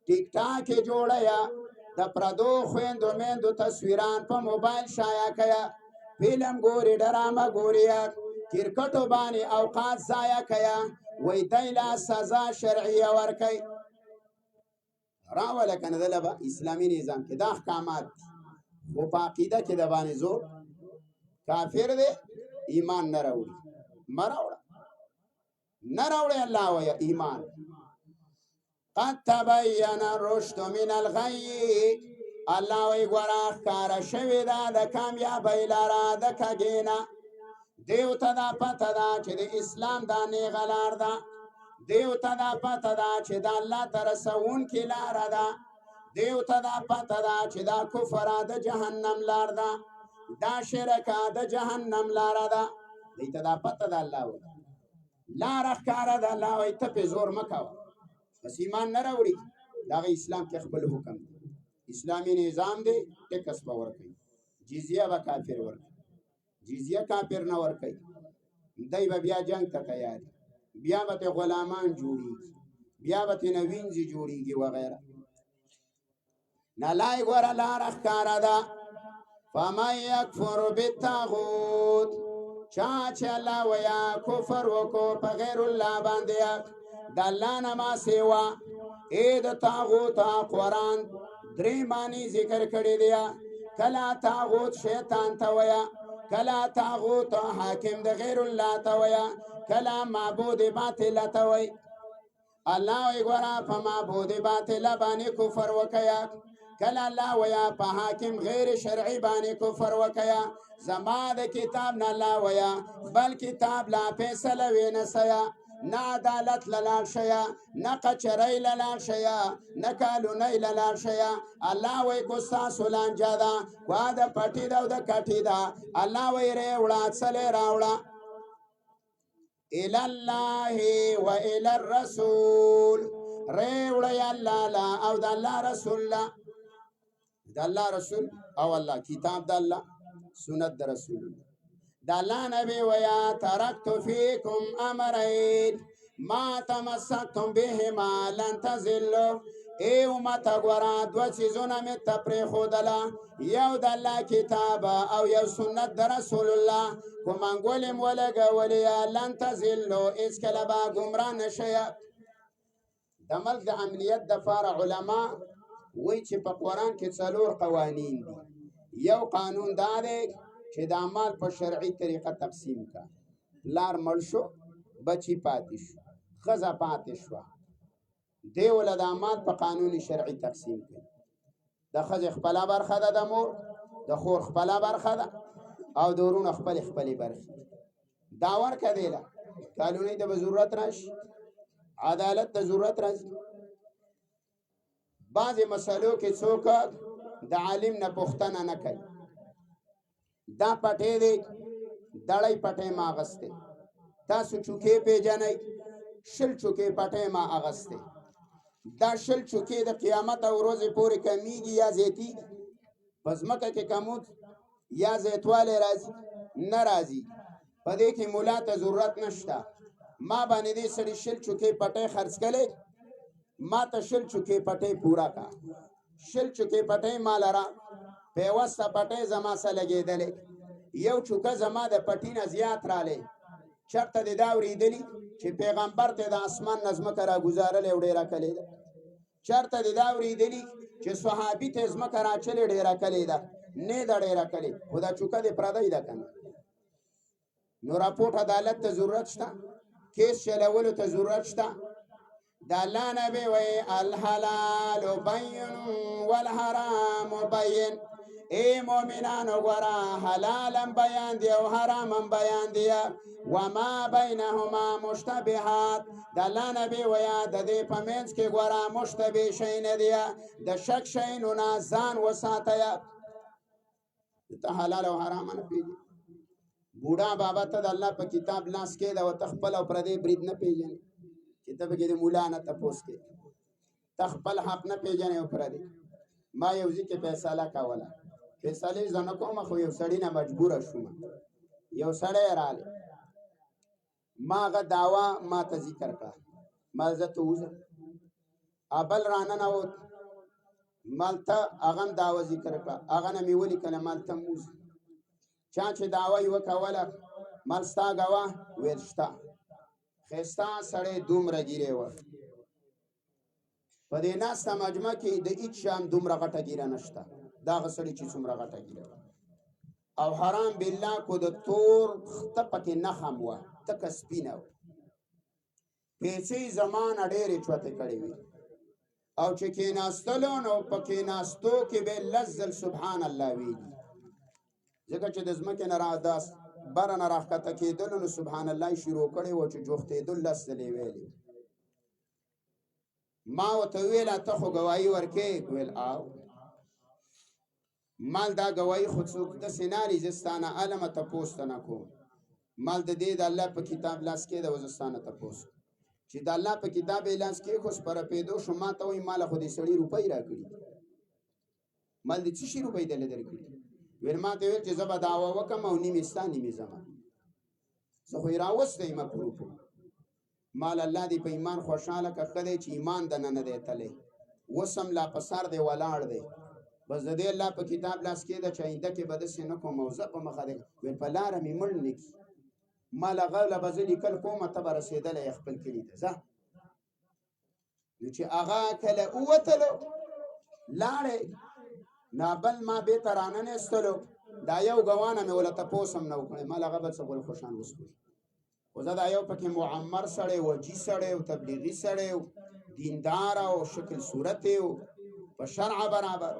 ټیک ټاک جوړه یا، د پردو خويندو میندو تصویران په موبایل شایع کیا، فلم ګوري، ډرامه ګوري، کرکټو باندې اوقات ضایع کیا، وی دیلا سزا شرعیه ورکي. راوله کنه دلبا اسلامي نظام کې دا احکامات خو په عقیده کې د باندې زور کافر دی، ایمان نه راوړي، نه راوړي الله ویا ایمان. قد تبین الرشد من الغی، الله وی ګورا ښکاره شوې ده د کامیابۍ لاره د کږې نه. دیو ته دا پته ده چې د اسلام دا نیغه لار ده، دیو ته دا پته ده چې د الله ته رسونکې لاره ده، دیو ته دا پته ده چې دا کفر د جهنم لار ده، دا شرک د جهنم لاره ده. دی ته دا پته ده الله وی لاره ښکاره ده، الله وی ته پې زور مه کوه، بس ایمان نه راوړي. دغه اسلام کې خپل حکم دی، اسلامي نظام دی، ټکس به ورکوي، جزیه به کافر ورکوي، جزیه کافر نه ورکوي، دی به بیا جنگ ته تیار، بیا به ته غلامان جوړیږي، بیا به ته وینځي جوړیږي وغیره. نه لای ګوره لاره ښکاره ده. فمن یکفر بالطاغوت، چا چې الله ویا کفر وکړو په غیر الله باندې د الله نه ما سیوا، ای د طاغوت قرآن درې معنی ذکر کړی دی. کله طاغوت شیطان ته ویا، کله طاغوت حاکم د غیر الله ته ویا، کله معبود باطل ته وی. الله وی ګوره په معبود باطل باندې کفر وکیا، کله الله ویا په حاکم غیر شرعي باندې کفر وکیا. زما د کتاب نه الله ویا بل کتاب لا فیصله وینسیا، نه عدالت للال شیا، نه قچری للال شیا، نه کالونی للال شیا. الله وی کو ستاسو لانجه ده، کوا د پټي ده او د کټي ده، الله وی ریوړه څلې راوړه. الى الله و الى الرسول، ریوړه یا الله لا او د الله رسول لا، د الله رسول او الله کتاب د الله، سنت د رسول الله. د الله نبی ویا ترکت فیکم امرین ما تمسکتم بهما لن تضلوا. ای امت ګورا دو چیزونه مې ته پرېښودله، یو د الله کتاب او یو سنت د رسول الله، کو منګولې م ولګولې لن تضلوا، هېڅکله به ګمراه نشئ. د ملک د امنیت دپاره علما وی چې په قرآن کې 4 قوانین دي. یو قانون دا دی چې د اعمال په شرعي طریقه تقسیم کا، پلار مړ شو، بچی پاتې شو، ښځه پاتې شوه، دی وله د اعمال په قانون شرعي تقسیم کوي. د ښځې خپله برخه ده، د مور د خور خپله برخه ده، او د ورونو خپلې برخې. دا ورکه دی له قانوني ته به ضرورت راشي، عدالت ته ضرورت راځي. بعضې مسلو کې څوک د عالم نه پوښتنه نه کوي، دا پټې دی، دړی پټې ما اغستې، تاسو چوکې پیژنئ، 20 چوکې پټې ما اغستې. دا 20 چوکې د قیامت او ورځې پورې کمیږي یا زیاتیږي؟ په ځمکه کې کمود یا زیاتوالی راځي؟ نه راځي. په دې کې مولا ته ضرورت نشته. ما باندې دې سړي 20 چوکې پټې خرڅ کړې، ما ته 20 چوکې پټې پورا کا، 20 چوکې پټې ما لره پیوسته پټې زما سره لګېدلې، یو چوکه زما د پټي نه زیات رالی. چېرته دې دا اورېدلي چې پیغمبر ته د اسمان نه ځمکه راګوزارلې او ډېره کلې ده؟ چېرته دې دا اورېدلي چې صحابي ته ځمکه راچلې ډېره کلې ده؟ نه ده ډېره کلې، خو دا چوکه دې پردی ده که نه؟ نو راپورټ عدالت ته ضرورت شته؟ کیس چلولو ته ضرورت شته؟ د الله نبی وی الحلال بین والحرام بین، ای مومنان وګوره حلالم بیان دی او حرامم بیان دی وما بینهما مشتبهات د الله نبی ویا د دې په منځ کې ګوره مشتبه شی نه دی د شک شیونو نه ځان وساتیا ته حلال او حرام نه پیږي بوډا بابا ته د الله په کتاب لاس کې دا تخپل او پردې برید نه پیژني کتاب کې د مولا نه تپوس کې تخپل حق نه پیژني او پردې ما یو ځکه فیصله کوله فیصله زنه کوم خو یو سړی نه مجبور شوم یو سړی رااله ما غا داوا ما ته ذکر کړه ما زه ته وځه ابل رانه نه و مالته اغم داوا ذکر کړه اغه نه میولي کنه مالته موز چا چې داوا یو کوله مالستا غوا ورشتا خستا سړی دومره ګیره و په دې ناس مجمع کې د هیڅ شام دومره غټه ګیره نشته دا غسړي چې څومره غټه ګیره او حرام بالله کو د تور خطه پکې نخم و تک سپینه پیسې زمان ډېرې چوته کړې وي او چې کېناستلو نو په کېناستو کې به لزل سبحان الله ویلي ځکه چې د ځمکې نه راځاست بره نه راښکته کېدلو نو سبحان الله شروع کړی و چې جوختېدل لس ځلې ویلې ما ورته وویله ته خو ګواهي ورکې ویل او مال دا ګواهي خو څوک داسې نه لري زه ستانه علمه تپوس ته نه کوم مال د دې د الله په کتاب لاس کې د وزستانه تپوس چې د الله په کتاب لاس کې خو سپره پیدو شو ما ته وایي مال خو دې سړي روپۍ راکړي مال دې څه شي روپۍ دلې درکړي ویل ما ته ویل چې زه به دعوه وکړم او نیمې ستا نیمې زما زه خو یې راوستی یم په روپو مال الله دې په ایمان خوشحاله که ښه دی چې ایمان دنه نه دی تلی وسم لا په سر دی ولاړ دی بس د دې الله په کتاب لاس کې ده چې آینده کې به داسې نه کوم او زه په مخه دی ویل په لاره مې مړ نه کي مال هغه له به زه لیکل کوم ته به رسېدلی خپل کلي ته ځه نو چې هغه کله ووتلو لاړې نابل ما بیرته راننېستلو دا یو ګوانه مې ورله تپوس هم نه وکړی مال هغه به څه ګل خوشان وسکوي خو زه دا یو پکې معمر سړی وجي سړی و تبلیغي سړی و دیندار او شکل صورت و په شرع برابر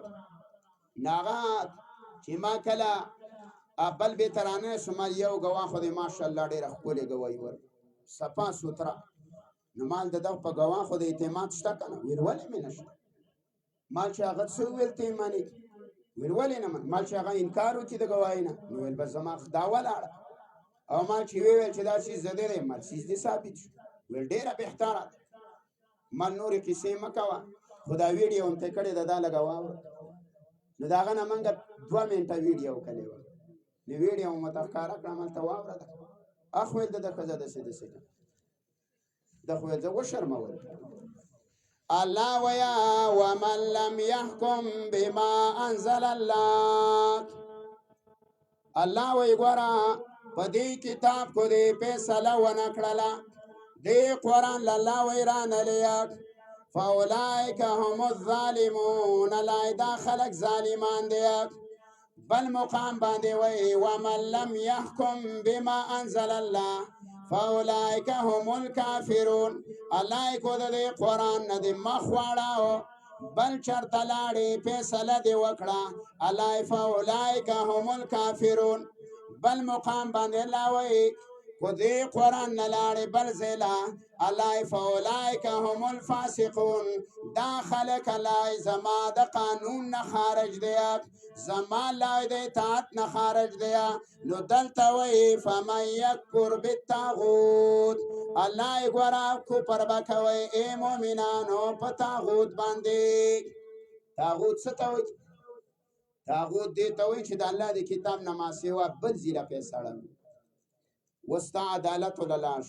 ناغه چې ما کله بل بیرته راننېستو مال یو ګواه خو دې ماشاءالله ډېره ښکلې ګواهي ور صفا سوتره نو مال د دغه په ګواه خو د اعتماد شته که نه ویل ولې مې نشته مال چې هغه څه وویل ته یې منې ویل ولې نه مال چې هغه انکار وکړي د ګواهۍ نه نو ویل بس زما دا ولاړه او مال چې ویل چې دا څیز زده دی مال څیز دې ثابت شو ویل ډېره بهتره مال نورې قیسې مه کوه خو دا ویډیو هم ته کړې ده دا لږه واوره نو د هغه نه موږ 2 منټه ویډیو کړې وه نو ویډیو مو ته ښکاره کړه هملته واوره ده اخ ویل د ښځه داسې داسې ده ده خو ویل زه وشرمول الله ویا ومن لم يحكم بما انزل الله الله وی ګورا په دې کتاب کو دې فیصله ونه کړله دې قرآن الله وی رانه لیک فاولئک هم الظالمون لای دا خلق ظالمان دی بل مقام باندې وی ومن لم يحكم بما انزل الله فاولئک هم الکافرون الله کو د قرآن نه د مخواړه بل چرته لاړې فیصله دی وکړه الله فاولئک هم الکافرون بل مقام باندې الله وی کو دې قرآن نه لاړې بل ځله الله فاولئک هم الفاسقون دا خلق الله زما د قانون نه خارج دی زما لای د اطاعت نه خارج دی نو دلته وی فمن یکفر بالطاغوت الله ګورا کو پر بکوي اے مؤمنانو په طاغوت باندې طاغوت څه ته وي طاغوت دې ته وي چې د الله د کتاب نه ما سیوا بل زیره فیصله وستا عدالت وللاش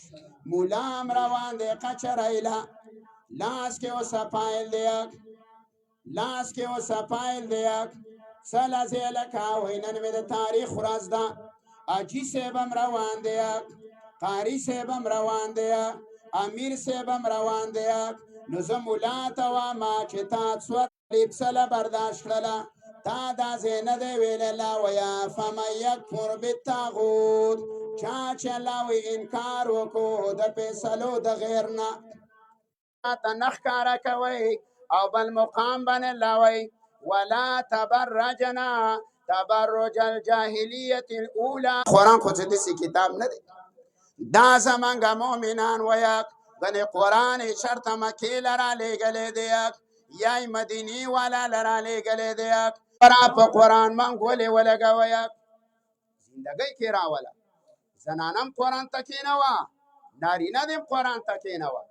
مولا روان دی قچرایلا لاس کې وسپایل دی لاس کې وسپایل دی سلازل کا وینن مې د تاریخ ورځ ده اجي سیبم روان دی قاری سیبم روان دی امیر سیبم روان دی نو زمولا ته ما چې تا څو سره برداشت کړله تا دا زینه دی ویل الله ویا فمن یکفر بالطاغوت چا چې الله وی انکار وکړو د فیصلو د غیر نه ته نه ښکاره کوئ او بل مقام باندې الله وی ولا تبرجنا تبرج الجاهلیت الاولى. قرآن خود دسی کتاب نه دی، دا زمانگا مومنان ویاک گنی قرآن شرط مکی لرا لگلی دیاک یای مدینی والا لرا لگلی دیاک برا پا قرآن من گولی ولگا ویاک زندگی کی راولا زنانم قرآن تکینوا نارینه دیم قرآن تکینوا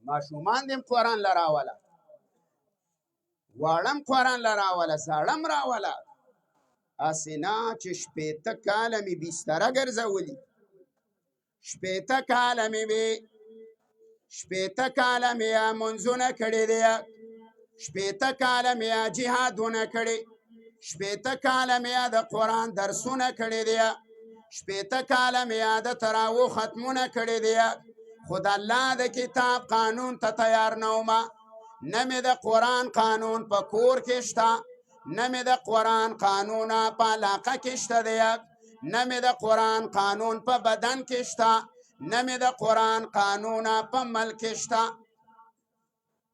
ماشومان دیم قرآن لراولا وړم قرآن لراولا زړم راولا اسینا چې شپېته کاله مې بستره ګرځولي شپېته کاله مې منځونه کړي دي شپېته کاله مې جهادونه کړي شپېته کاله مې د قرآن درسونه کړي دي شپېته کاله مې د تراویح ختمونه کړي دي خو د الله د کتاب قانون ته تیار نه ومه نه مې د قرآن قانون په کور کې شته نه مې د قرآن قانون په علاقه کې شته دی نه مې د قرآن قانون په بدن کې شته نه مې د قرآن قانون په ملک کې شته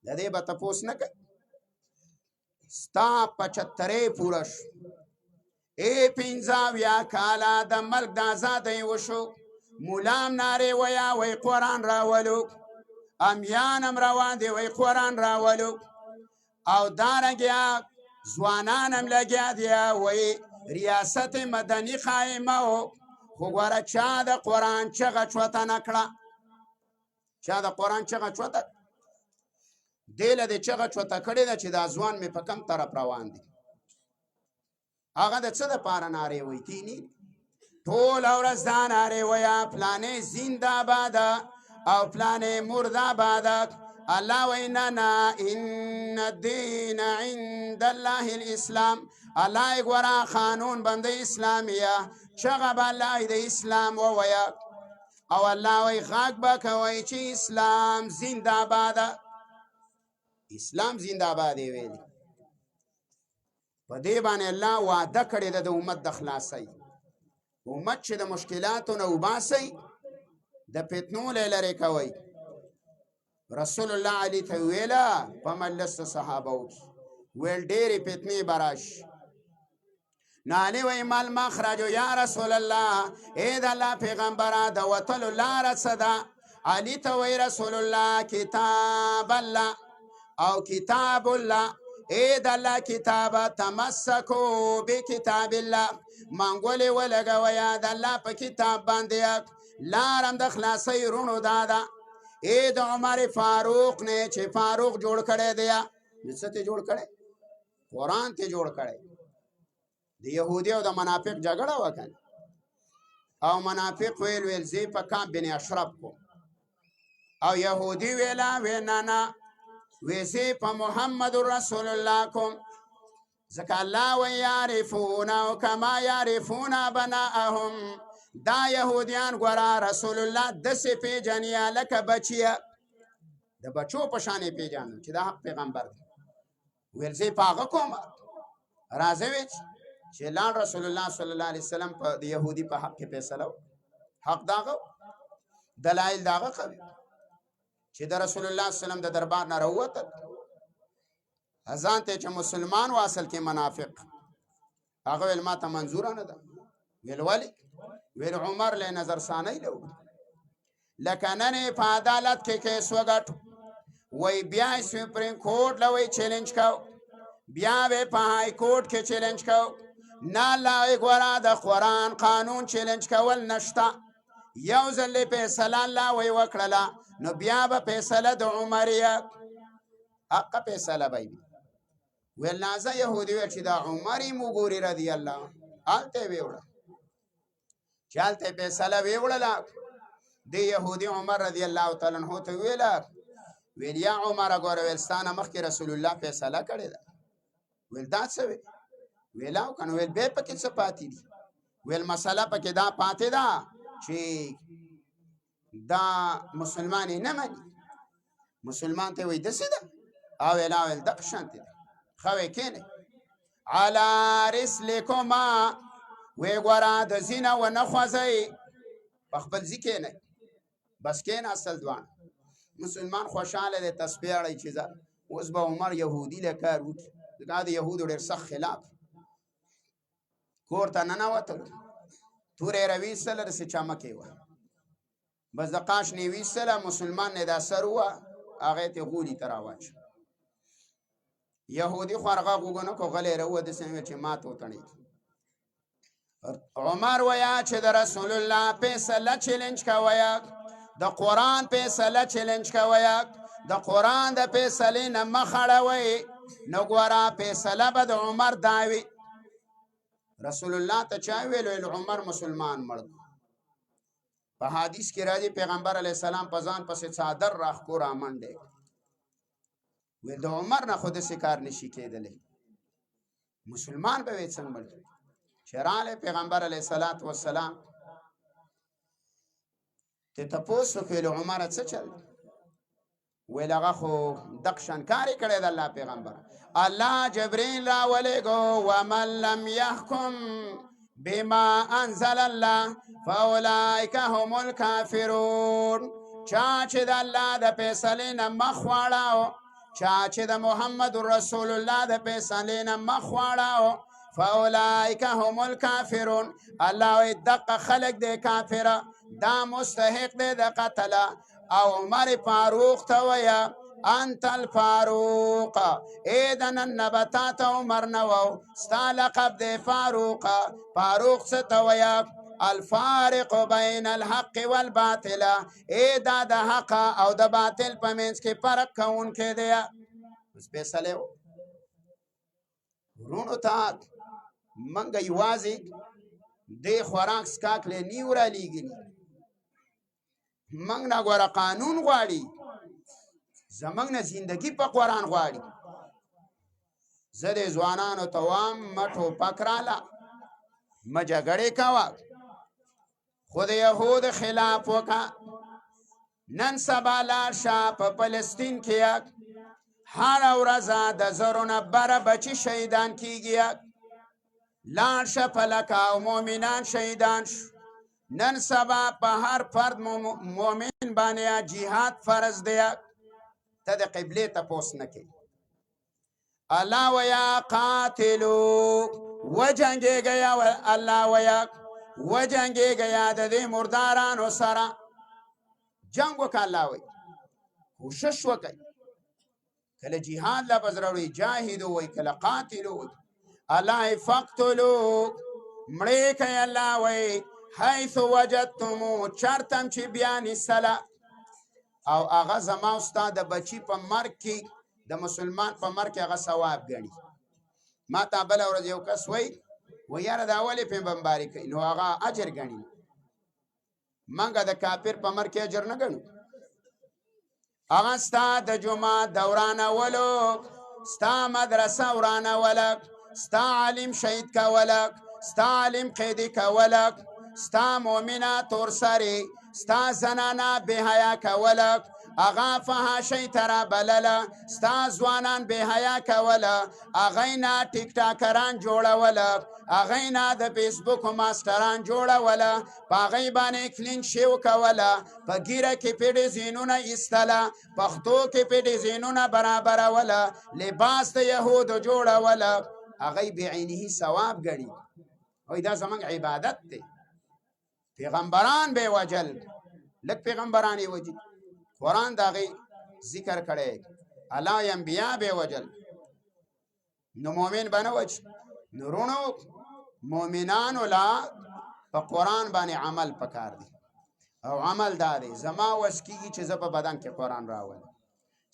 د دې به تپوس نه کوي ستا 75 پوره شو 15 کاله د ملک د ازادۍ وشو مولام نارې ویا وی قرآن راولو امیانم روان دی وی قرآن راولو او دارنګیا ځوانانم لګیا دی وی ریاست مدني قائمه و خو ګوره چا د قرآن چغه چوته نه کړه چا د قرآن چغه چوته دې له دې چغه چوته کړې ده چې دا ځوان مې په کم طرف روان دي هغه د څه دپاره نارې وی کینی ټوله ورځ دا نارې ویه پلانې زنده‌باد او پلانې مرده‌باد الله ویننا ان الدین عند الله الاسلام الله ګورا قانون بند اسلامیه چغه بالله د اسلام وویا او الله وی غاګ به کوي چې اسلام زنده‌باد اسلام زنده‌باد ویلي په دې باندې الله وعده کړی د امت د خلاصۍ امت چې د مشکلاتو نه وباسي د فتنو لري کوي رسول الله علی ته ویلا په مجلس صحابه ویل ډېرې فتنې براش نالی وی مال مخرج یا رسول الله اے د الله پیغمبره د وتلو لاره څه ده علی ته وی رسول الله کتاب الله او کتاب الله اے د الله کتابه تمسکو بکتاب الله منګولې ولګویا د الله په کتاب باندې لارم د خلاصۍ رونو دادا اے د عمر فاروق نه چې فاروق جوړ کړی دی څه ته جوړ کړی قرآن ته جوړ کړی د یهودي او د منافق جګړه وکړه او منافق ویل زی په کعب بن اشرف کو او یهودي ویلا وینانا ویسی په محمد رسول الله کوم ځکه الله ویعرفون کما یعرفون ابناءهم دا یهودیان ګورا رسول الله دسې پیژني لکه بچیه د بچو په شانې پیژنو چې دا حق پیغمبر دی ویل زی په هغه کوم راځي چې لاړ رسول الله صلی الله علیه وسلم په یهودي په حق کې فیصله حق داغه دلایل داغه کوي چې د رسول الله صلی الله علیه وسلم د دربار نه راووت ځان ته چې مسلمان و اصل کې منافق هغه ویل ما ته منظور نه ده ویل ولی ویل عمر له نظر ثانی له لکه نن په عدالت کې کیس وګټ وای بیا سپریم کورټ لوي چیلنج کاو بیا به په های کورټ کې چیلنج کاو نه لا ګورا د قرآن قانون چیلنج کول نشتا یو ځل فیصله الله وی وکړه نو بیا به فیصله د عمریه حق فیصله بای ویل نازه یهودی ویل چې دا عمر مګوري رضی الله آلته ویوړه چالته فیصله ویوړه د یهودی عمر رضی الله تعالی عنہ ته ویل یا عمر غور ویلستانه مخکې رسول الله فیصله کړی دا ویل دا څه ویلاو کنه ویل به پکې څه پاتې دي ویل مسله پکې دا پاتې ده چې دا مسلمان نه مانی مسلمان ته وای دسه ده او ویل د شانته خوي کینه علی رسلکما وی ګورا د زینه و نه خوځي په خپل ځکه نه بس کین اصل دوان مسلمان خوشاله د تسبیح اړای چیزا اوس به عمر يهودي له کار وکي دا د یهودو ډېر سخت خلاف کور ته ننوتلو تورې راویستله داسې چمکې وه بس د قاش نه یې ویستله مسلمان نه دا سر وه هغه یې غولي ته راواچو یهودي خو هغه غوږونه کو غلی راووت داسې ویل چې مات وتړېږي عمر ویا چې د رسول الله فیصله چیلنج کویا د قرآن فیصله چیلنج کویا د قرآن د فیصلې نه مخ اړوئ نو ګوره فیصله به د عمر دا وي رسول الله ته چا ویل عمر مسلمان مړ په حدیث کې راځي پیغمبر علیه السلام په ځان پسې څادر راښکو رامنډې وی د عمر نه خو داسې کار نشي کېدلی مسلمان به وی څنګه مړ چې راغلی پیغمبر علیه الصلاة والسلام ته تپوس وکړې له عمره څه چل ویل هغه خو دق شنکارې کړی د الله پیغمبر الله جبرین راولېږو ومن لم یحکم بما انزل الله فاولئک هم الکافرون چا چې د الله د فیصلې نه مخ واړاو چا چې د محمد رسول الله د فیصلې نه مخ واړاو فاولئک هم الکافرون الله وی دقه خلق دی کافره دا مستحق دی د قتل او عمر فاروق ته ویا انت الفاروق ایدن النبتات عمر نوو ستا لقب دی فاروق فاروق څه ته ویا الفارق بین الحق والباطل ایدا د حق او د باطل په منځ کې فرق کوونکی دی اوس فیصلې ورونو ته منګه یوازې دې خوراک سکاک له نیو را لیږلي منګ نه ګوره قانون غواړي زمنګ نه زندگی په قرآن غواړي زه دې ځوانانو ته وایم مه ټوپک راله مه جګړې کوه خو د یهود خلاف وکړه نن سبا لاړ شه په فلسطین کې هره ورځ د زرو نه بره بچي شهیدان کیږي لاړ شه په لکه او مؤمنان شهیدان شو نن سبا په هر فرد مؤمن باندې جهاد فرض دی ته د قبلې تپوس نه کوي الله ویا قاتلو وجنګېږه یا الله ویا وجنګېږه یا د دې مردارانو سره جنګ وکړه الله وی کوشش وکړئ کله جهاد لفظ راوړي جاهدو وی کله قاتلو وی الله فقتلو مړې کوي الله وی حيث وجدتمو چرتم چې بیان الصلا او هغه زما استاد د بچی په مرګ کې د مسلمان په مرګ کې هغه ثواب ګڼي ما ته بل ورځ یو کس وی یاره د اولې په بمباري کوي نو هغه اجر ګڼي منګه د کافر په مرګ کې اجر نه ګڼو هغه ستا د جمعه دورانه ولو ستا مدرسه ورانه ولک ستا عالم شهید کولک ستا عالم قیدی کولک ستا مؤمنه تور سری ستا زنانا بے حیا کولک اغا فحاشی ترا بللا ستا زوانان بے حیا کولا اغینا ټیک ټاکران جوړولا اغینا د فیسبوک ماستران جوړولا پاغی باندې کلین شیو کولا په ګیره کې پیډ زینونه ایستلا پښتو کې پیډ زینونه برابر ولا لباس د يهود جوړولا اغی بعینه ثواب غړي او دا زمنګ عبادت دی پیغمبران به وجل لک پیغمبران یې وجل قرآن داغی ذکر کړي الله انبیاء به وجل نو مؤمن بنوچ نورونو مؤمنان ولا په قرآن باندې عمل پکار دي او عمل دادي زما وسکیږي چې زپ بدن کې قرآن راول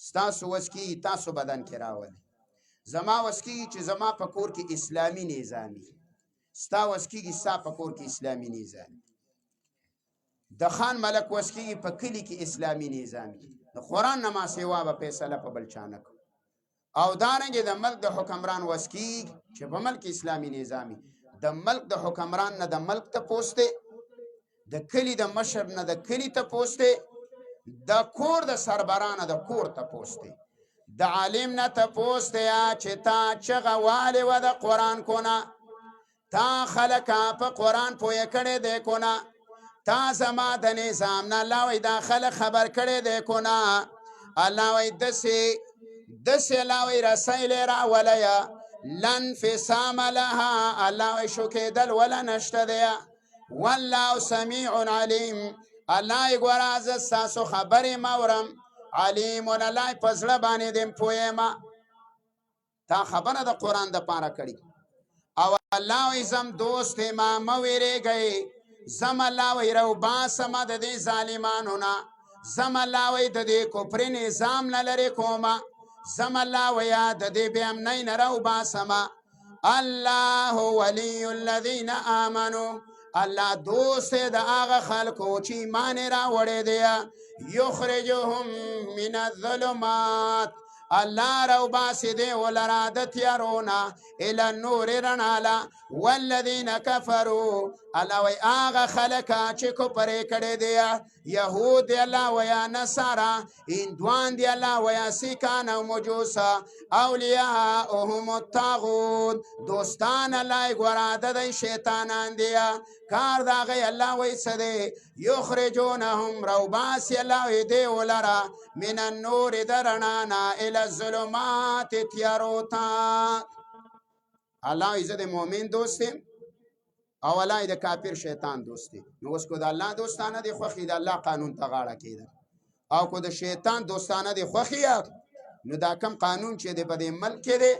ستاسو وسکی تاسو بدن کې راول زما وسکیږي چې زما په کور کې اسلامی نظامی ستا وسکیږي ستا په کور کې اسلامی نظامی د خان ملک وسکیږي په کلی کې اسلامی نظامی د قرآن نما سیوا به فیصله په بل چانک او دارنګه د ملک د حکمران وسکی چې په ملک اسلامی نظامی د ملک د حکمران نه د ملک ته پوسټه د کلی د مشر نه د کلی ته پوسټه د کور د سربرانه د کور ته پوسټه د عالم نه ته پوسټه چې تا چغواله و د قرآن کونه تا خلک په قرآن پوهه کړي دی کونه تا زما د نظام نه الله وی دا خلک خبر کړي دی کونه الله وی دسه الله وی رسایل را ولیا لن فسام لها الله شکیدل ولا نشته دی والله سمیع علیم الله ګورا ز تاسو خبرې مورم علیم الله پزړه باندې دیم پوهما تا خبره د قران د پاره کړي او الله زم دوست ما مویری گئی زم الله وی رو باسم د دې ظالمانو نه زم الله وی د دې کفر نظام نه لري کوما زم الله وی د دې بهم نه رو باسم الله ولی الذین آمنوا الله دوست د هغه خلکو چې ایمان را وړي دی یخرجهم من الظلمات الله رو باسی دی ولرا د تیارونا الى النور رنالا والذین کفروا الله وی آغا خلقا چه کفر کڑی دی یهود دی الله ویا نصارا هندوان دی الله ویا سیکان و مجوسا اولیاءهم الطاغوت دوستان الله گوراده دی شیطانان دی کار داغی الله وی سده یخرجونهم رو باسی الله وی دی ولرا من النور درنانا الى الظلمات تیاروتا الله عزت مومن دوستی او الله د کافر شیطان دوستی نو اوس کو د الله دوستانه دی خوخی د الله قانون ته غاړه کیده او کو د شیطان دوستانه دی خوخی نو دا کم قانون چې د بده ملک دی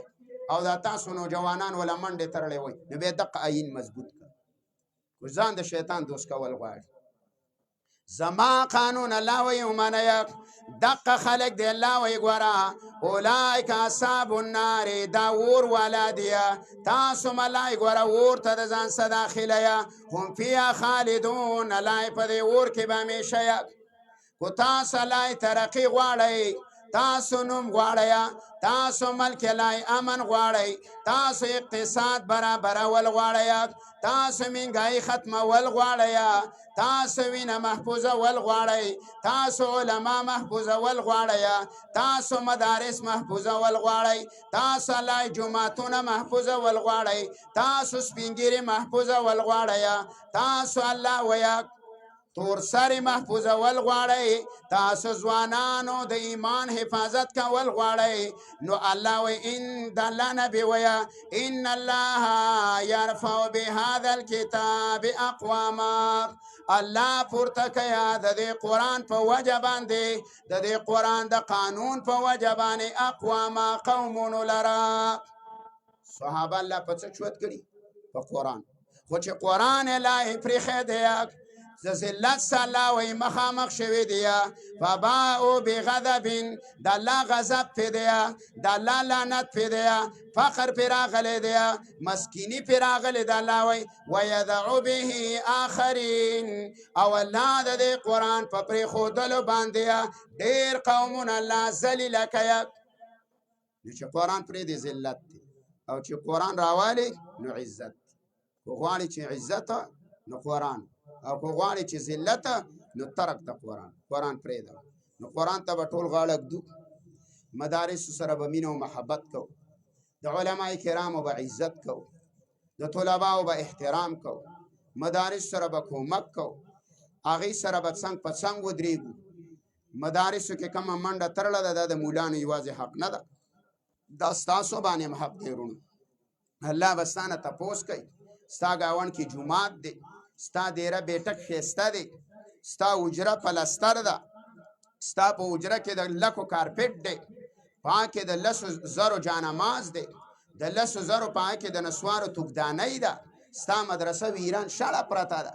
او دا تاسو نو جوانان ولا منډه ترلې وای نو به دغه عین مضبوط کړ ځان د شیطان دوست کول غواړي زما قانون الله وی ومنه دقه خلق دی الله وی ګورا اولئک اصحاب النار دا ور ولادیا تاسو ملای ګورا ور ته ځان صداخله هم فیا خالدون لای په دې ور کې به همیشه کو تاسو لای ترقی غواړی تاسو نوم غواړی تاسو ملک لای امن غواړی تاسو اقتصاد برابر ول غواړی تاسو منګای ختم ول غواړی تاسو وینه محفوظه ول غواړی تاسو علما محفوظه ول غواړی تاسو مدارس محفوظه ول غواړی تاسو لای جمعتونه محفوظه ول غواړی تاسو سپینګری محفوظه ول غواړی تاسو الله ویا تور سری محفوظه ول غواړی تاسو ځوانانو د ایمان حفاظت کول غواړی نو الله و ان دل نبی ویا ان الله يرفع بهذا الكتاب اقواما الله پورته کیا د دې قران په وجه باندې د دې قران د قانون په وجه باندې اقواما قوم لرا صحابه الله په څه چوت کړي په قران خو چې قران الله پرې دی ذلت سلا وی مخامخ شوی دیا فباو بغضب د الله غضب په دیا د الله لعنت په دیا فقر پر راغلی دیا مسکینی پر راغلی د الله وی ويدعو به آخرین او الله د قران په پری خودلو باندې ډیر قومونه الله ذلیل کیا چې قران پرې دی ذلت او چې قران راوالی نو عزت غواړي چې عزت نو قران او کو غواړي چې ذلت نو ترک د قران پرې ده نو قران ته ټول غاړه دو مدارس سره به مینه او محبت کو د علماء کرامو به عزت کو د طلباو به احترام کو مدارس سره به کومک کو اغه سره به څنګه په څنګه ودرېګو مدارس کې کوم منډه ترله ده د مولانو یوازې حق نه ده دا تاسو باندې حق دی ورونو الله بسانه تاسو کوي ستا گاون کې جمعات دی ستا دیره بیٹک خیسته دی ستا اجره پلستر ده ستا په اجره کې د لکو کارپیټ دی پاکې د لسو زرو جانماز دی د لسو زرو پاکې د نسوارو توکدانۍ ده ستا مدرسه ویران شړه پرته ده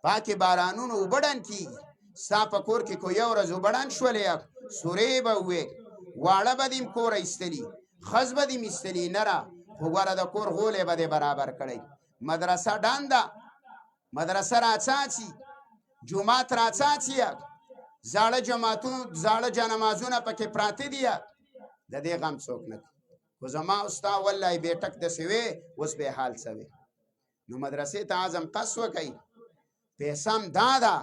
پاکې بارانونو وبډن کیږي ستا په کور کې کو یو ورځ وبډن شولې سورې به وې واړه به دې کور ایستلي ښځ به دې ایستلي نه خو ګوره د کور غولې به دې برابر کړی مدرسه ډانده مدرسه راڅاڅي جمعات راڅاڅي زاړه جماعتونو زاړه جنمازونه پکې پراته دي د دې غم څوک نه خو زما استا والله بیٹک د سوي اوس به حال سوي نو مدرسې ته اعظم قصو کوي پیسام دادا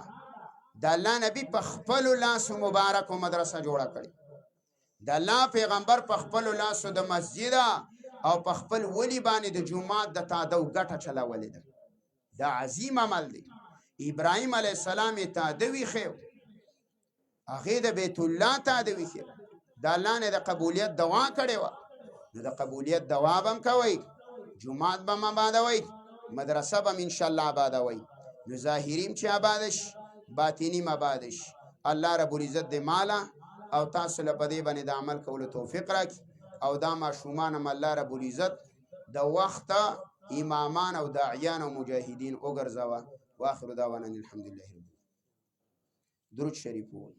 د الله نبی په خپل لاس مبارک مدرسه جوړه کړي د الله پیغمبر په خپل لاس د مسجد او په خپل ولی باندې د جمعات د تادو ګټه چلاولې ده دا عظیم عمل دی ابراهیم علیه السلام تادوی خو هغه د بیت الله تادوی خو د الله نه د قبولیت دعا کړي و نو د قبولیت دواب هم کوئ، جمعات به م آبادوئ، مدرسه به م انشاءالله آبادوئ. نو ظاهریم چې آبادش، باطنیم آبادش. الله رب العزت د مالا او تاسو له په دې باندې د عمل کولو توفیق راکړي، او دا ماشومان هم الله رب العزت د وخته امامان او داعیان او مجاهدین وګرځوه. واخر دعوانا الحمدلله رب درود شریف ووایئ.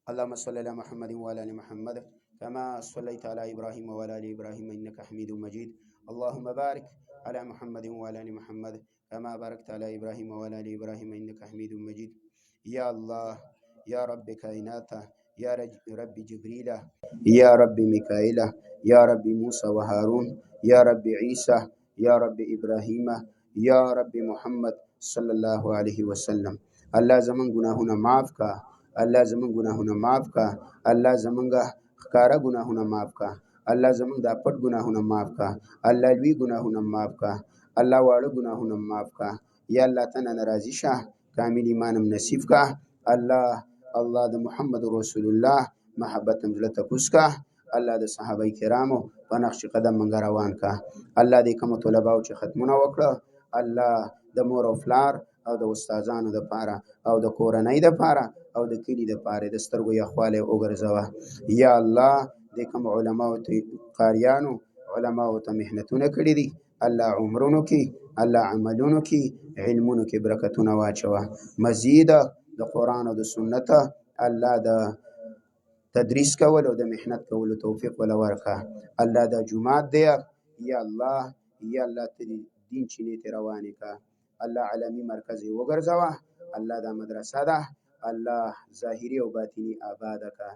اللهم صل على محمد وعلى ال محمد كما صليت على ابراهيم وعلى ال ابراهيم انك حميد مجيد. اللهم بارك على محمد وعلى ال محمد كما باركت على ابراهيم وعلى ال ابراهيم انك حميد مجيد. يا الله يا رب كائنات، يا رب جبريل، يا رب ميكائيل، يا رب موسى وهارون، يا رب عيسى، يا رب ابراهيم، يا رب محمد صلى الله عليه وسلم. الله زمن گناهونه معاف کا، الله زمون گناهونه معاف کا، الله زمونږه ښکارا گناهونه معاف کا، الله زمونږ د پټ گناهونه معاف کا، الله لوی گناهونه معاف کا، الله واړه گناهونه معاف کا. یا الله تنه ناراضي شه، کامل ایمانم نصیب کا. الله الله د محمد رسول الله محبت مزله تکوس کا. الله د صحابه کرامو په نقش قدم منګ روان کا. الله دې کوم طلباو چې ختمونه وکړه، الله د مور او فلار او د استادانو د پاره او د کورنۍ د پاره او د کلی د پاره د سترګو یخواله وګرځوه. یا الله د کوم علماء او قاریانو علماء ته محنتونه کړی دي، الله عمرونو کې، الله عملونو کې، علمونو کې برکتونه واچوه. مزید د قران او د سنت الله د تدریس کول او د محنت کولو توفیق ولا ورکا. الله د جمعات دی، یا الله یا الله ته دین چینه ته روانه کا. الله عالمی مرکز وګرځوه. الله دا مدرسه ده، الله ظاهری او باطنی آباد کا.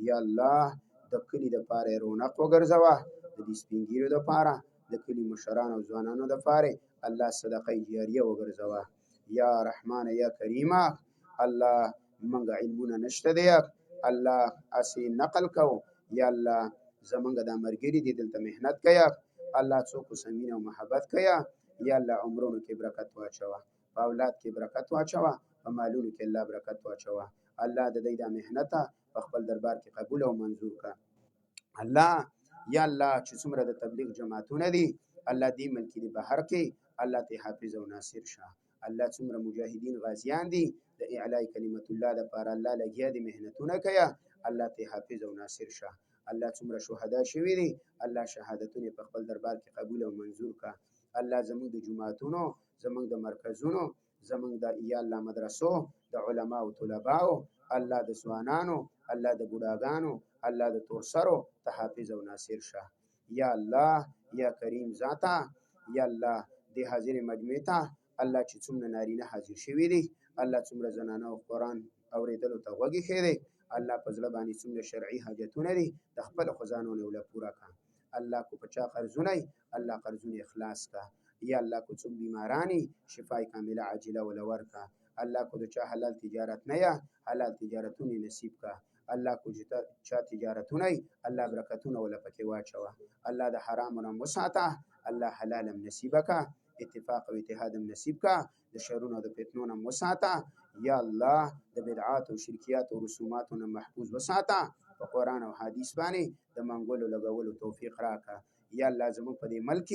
یا الله د کلی د پاره رونق وګرځوه، د دې سپینګیرو د پاره د کلی مشران او ځوانانو د پاره الله صدقه جاریه وګرځوه. یا رحمان یا کریم، الله منګ علمونه نشته دی، الله اسی نقل کو. یا الله زمونږ د مرګری دي دلته محنت کیا، الله څوک سمین او محبت کیا. یا الله عمرونو کې برکت واچوه، په اولاد کې برکت واچوه، په مالونو کې الله برکت واچوه. الله د دې د محنت په خپل دربار کې قبول او منظور کا. الله یا الله چې څومره د تبلیغ جماعتونه دي، الله دې ملک دې بهر کې الله ته حافظ او ناصر شه. الله څومره مجاهدین غازیان دي د اعلاء کلمت الله لپاره الله لګیا دي محنتونه کیا، الله ته حافظ او ناصر شه. الله څومره شهدا شوی دي، الله شهادتونه په خپل دربار کې قبول او منظور کا. الله زموږ د جماعتونو، زموږ د مرکزونو، زموږ د یا الله مدرسو د علما او طلباو، الله د ځوانانو، الله د بوډاګانو، الله د تورسرو ته حافظ او ناصر شه. یا الله یا کریم ذاته، یا الله د حاضر مجمع ته الله چې څومره نارینه حاضر شوي دي، الله څومره زنانه او قرآن اورېدلو ته غوږ ښې الله په زړه باندې څومره شرعي حاجتونه دي د خپل خزانو له پوره کا. الله کو پچا قرضونه، الله قرضونه اخلاص کا. یا الله کو څوک بیمارانی شفای کامله عاجله ولا ورکا. الله کو د چا حلال تجارت نه یا حلال تجارتونه نصیب کا. الله کو چا تجارتونه الله برکتونه ولا پکې واچوه. الله د حرام نه مساته، الله حلال نصیب کا، اتفاق او اتحاد نصیب کا، د شرونو د فتنو نه مساته. یا الله د بدعات او شرکیات او رسومات نه محفوظ وساته، په قران او حدیث باندې د منګولو لګولو توفیق راکا. یا الله زموږ په دې ملک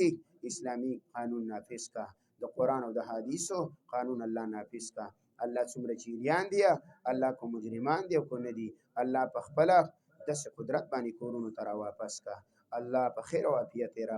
اسلامی قانون نافذ کا، د قران او د حدیثو قانون الله نافذ کا. الله څومره چیریان دی، الله کو مجرمان دی کو ندی، الله په خپل د قدرت باندې کورونو تر واپس کا. الله په خیر او عافیت را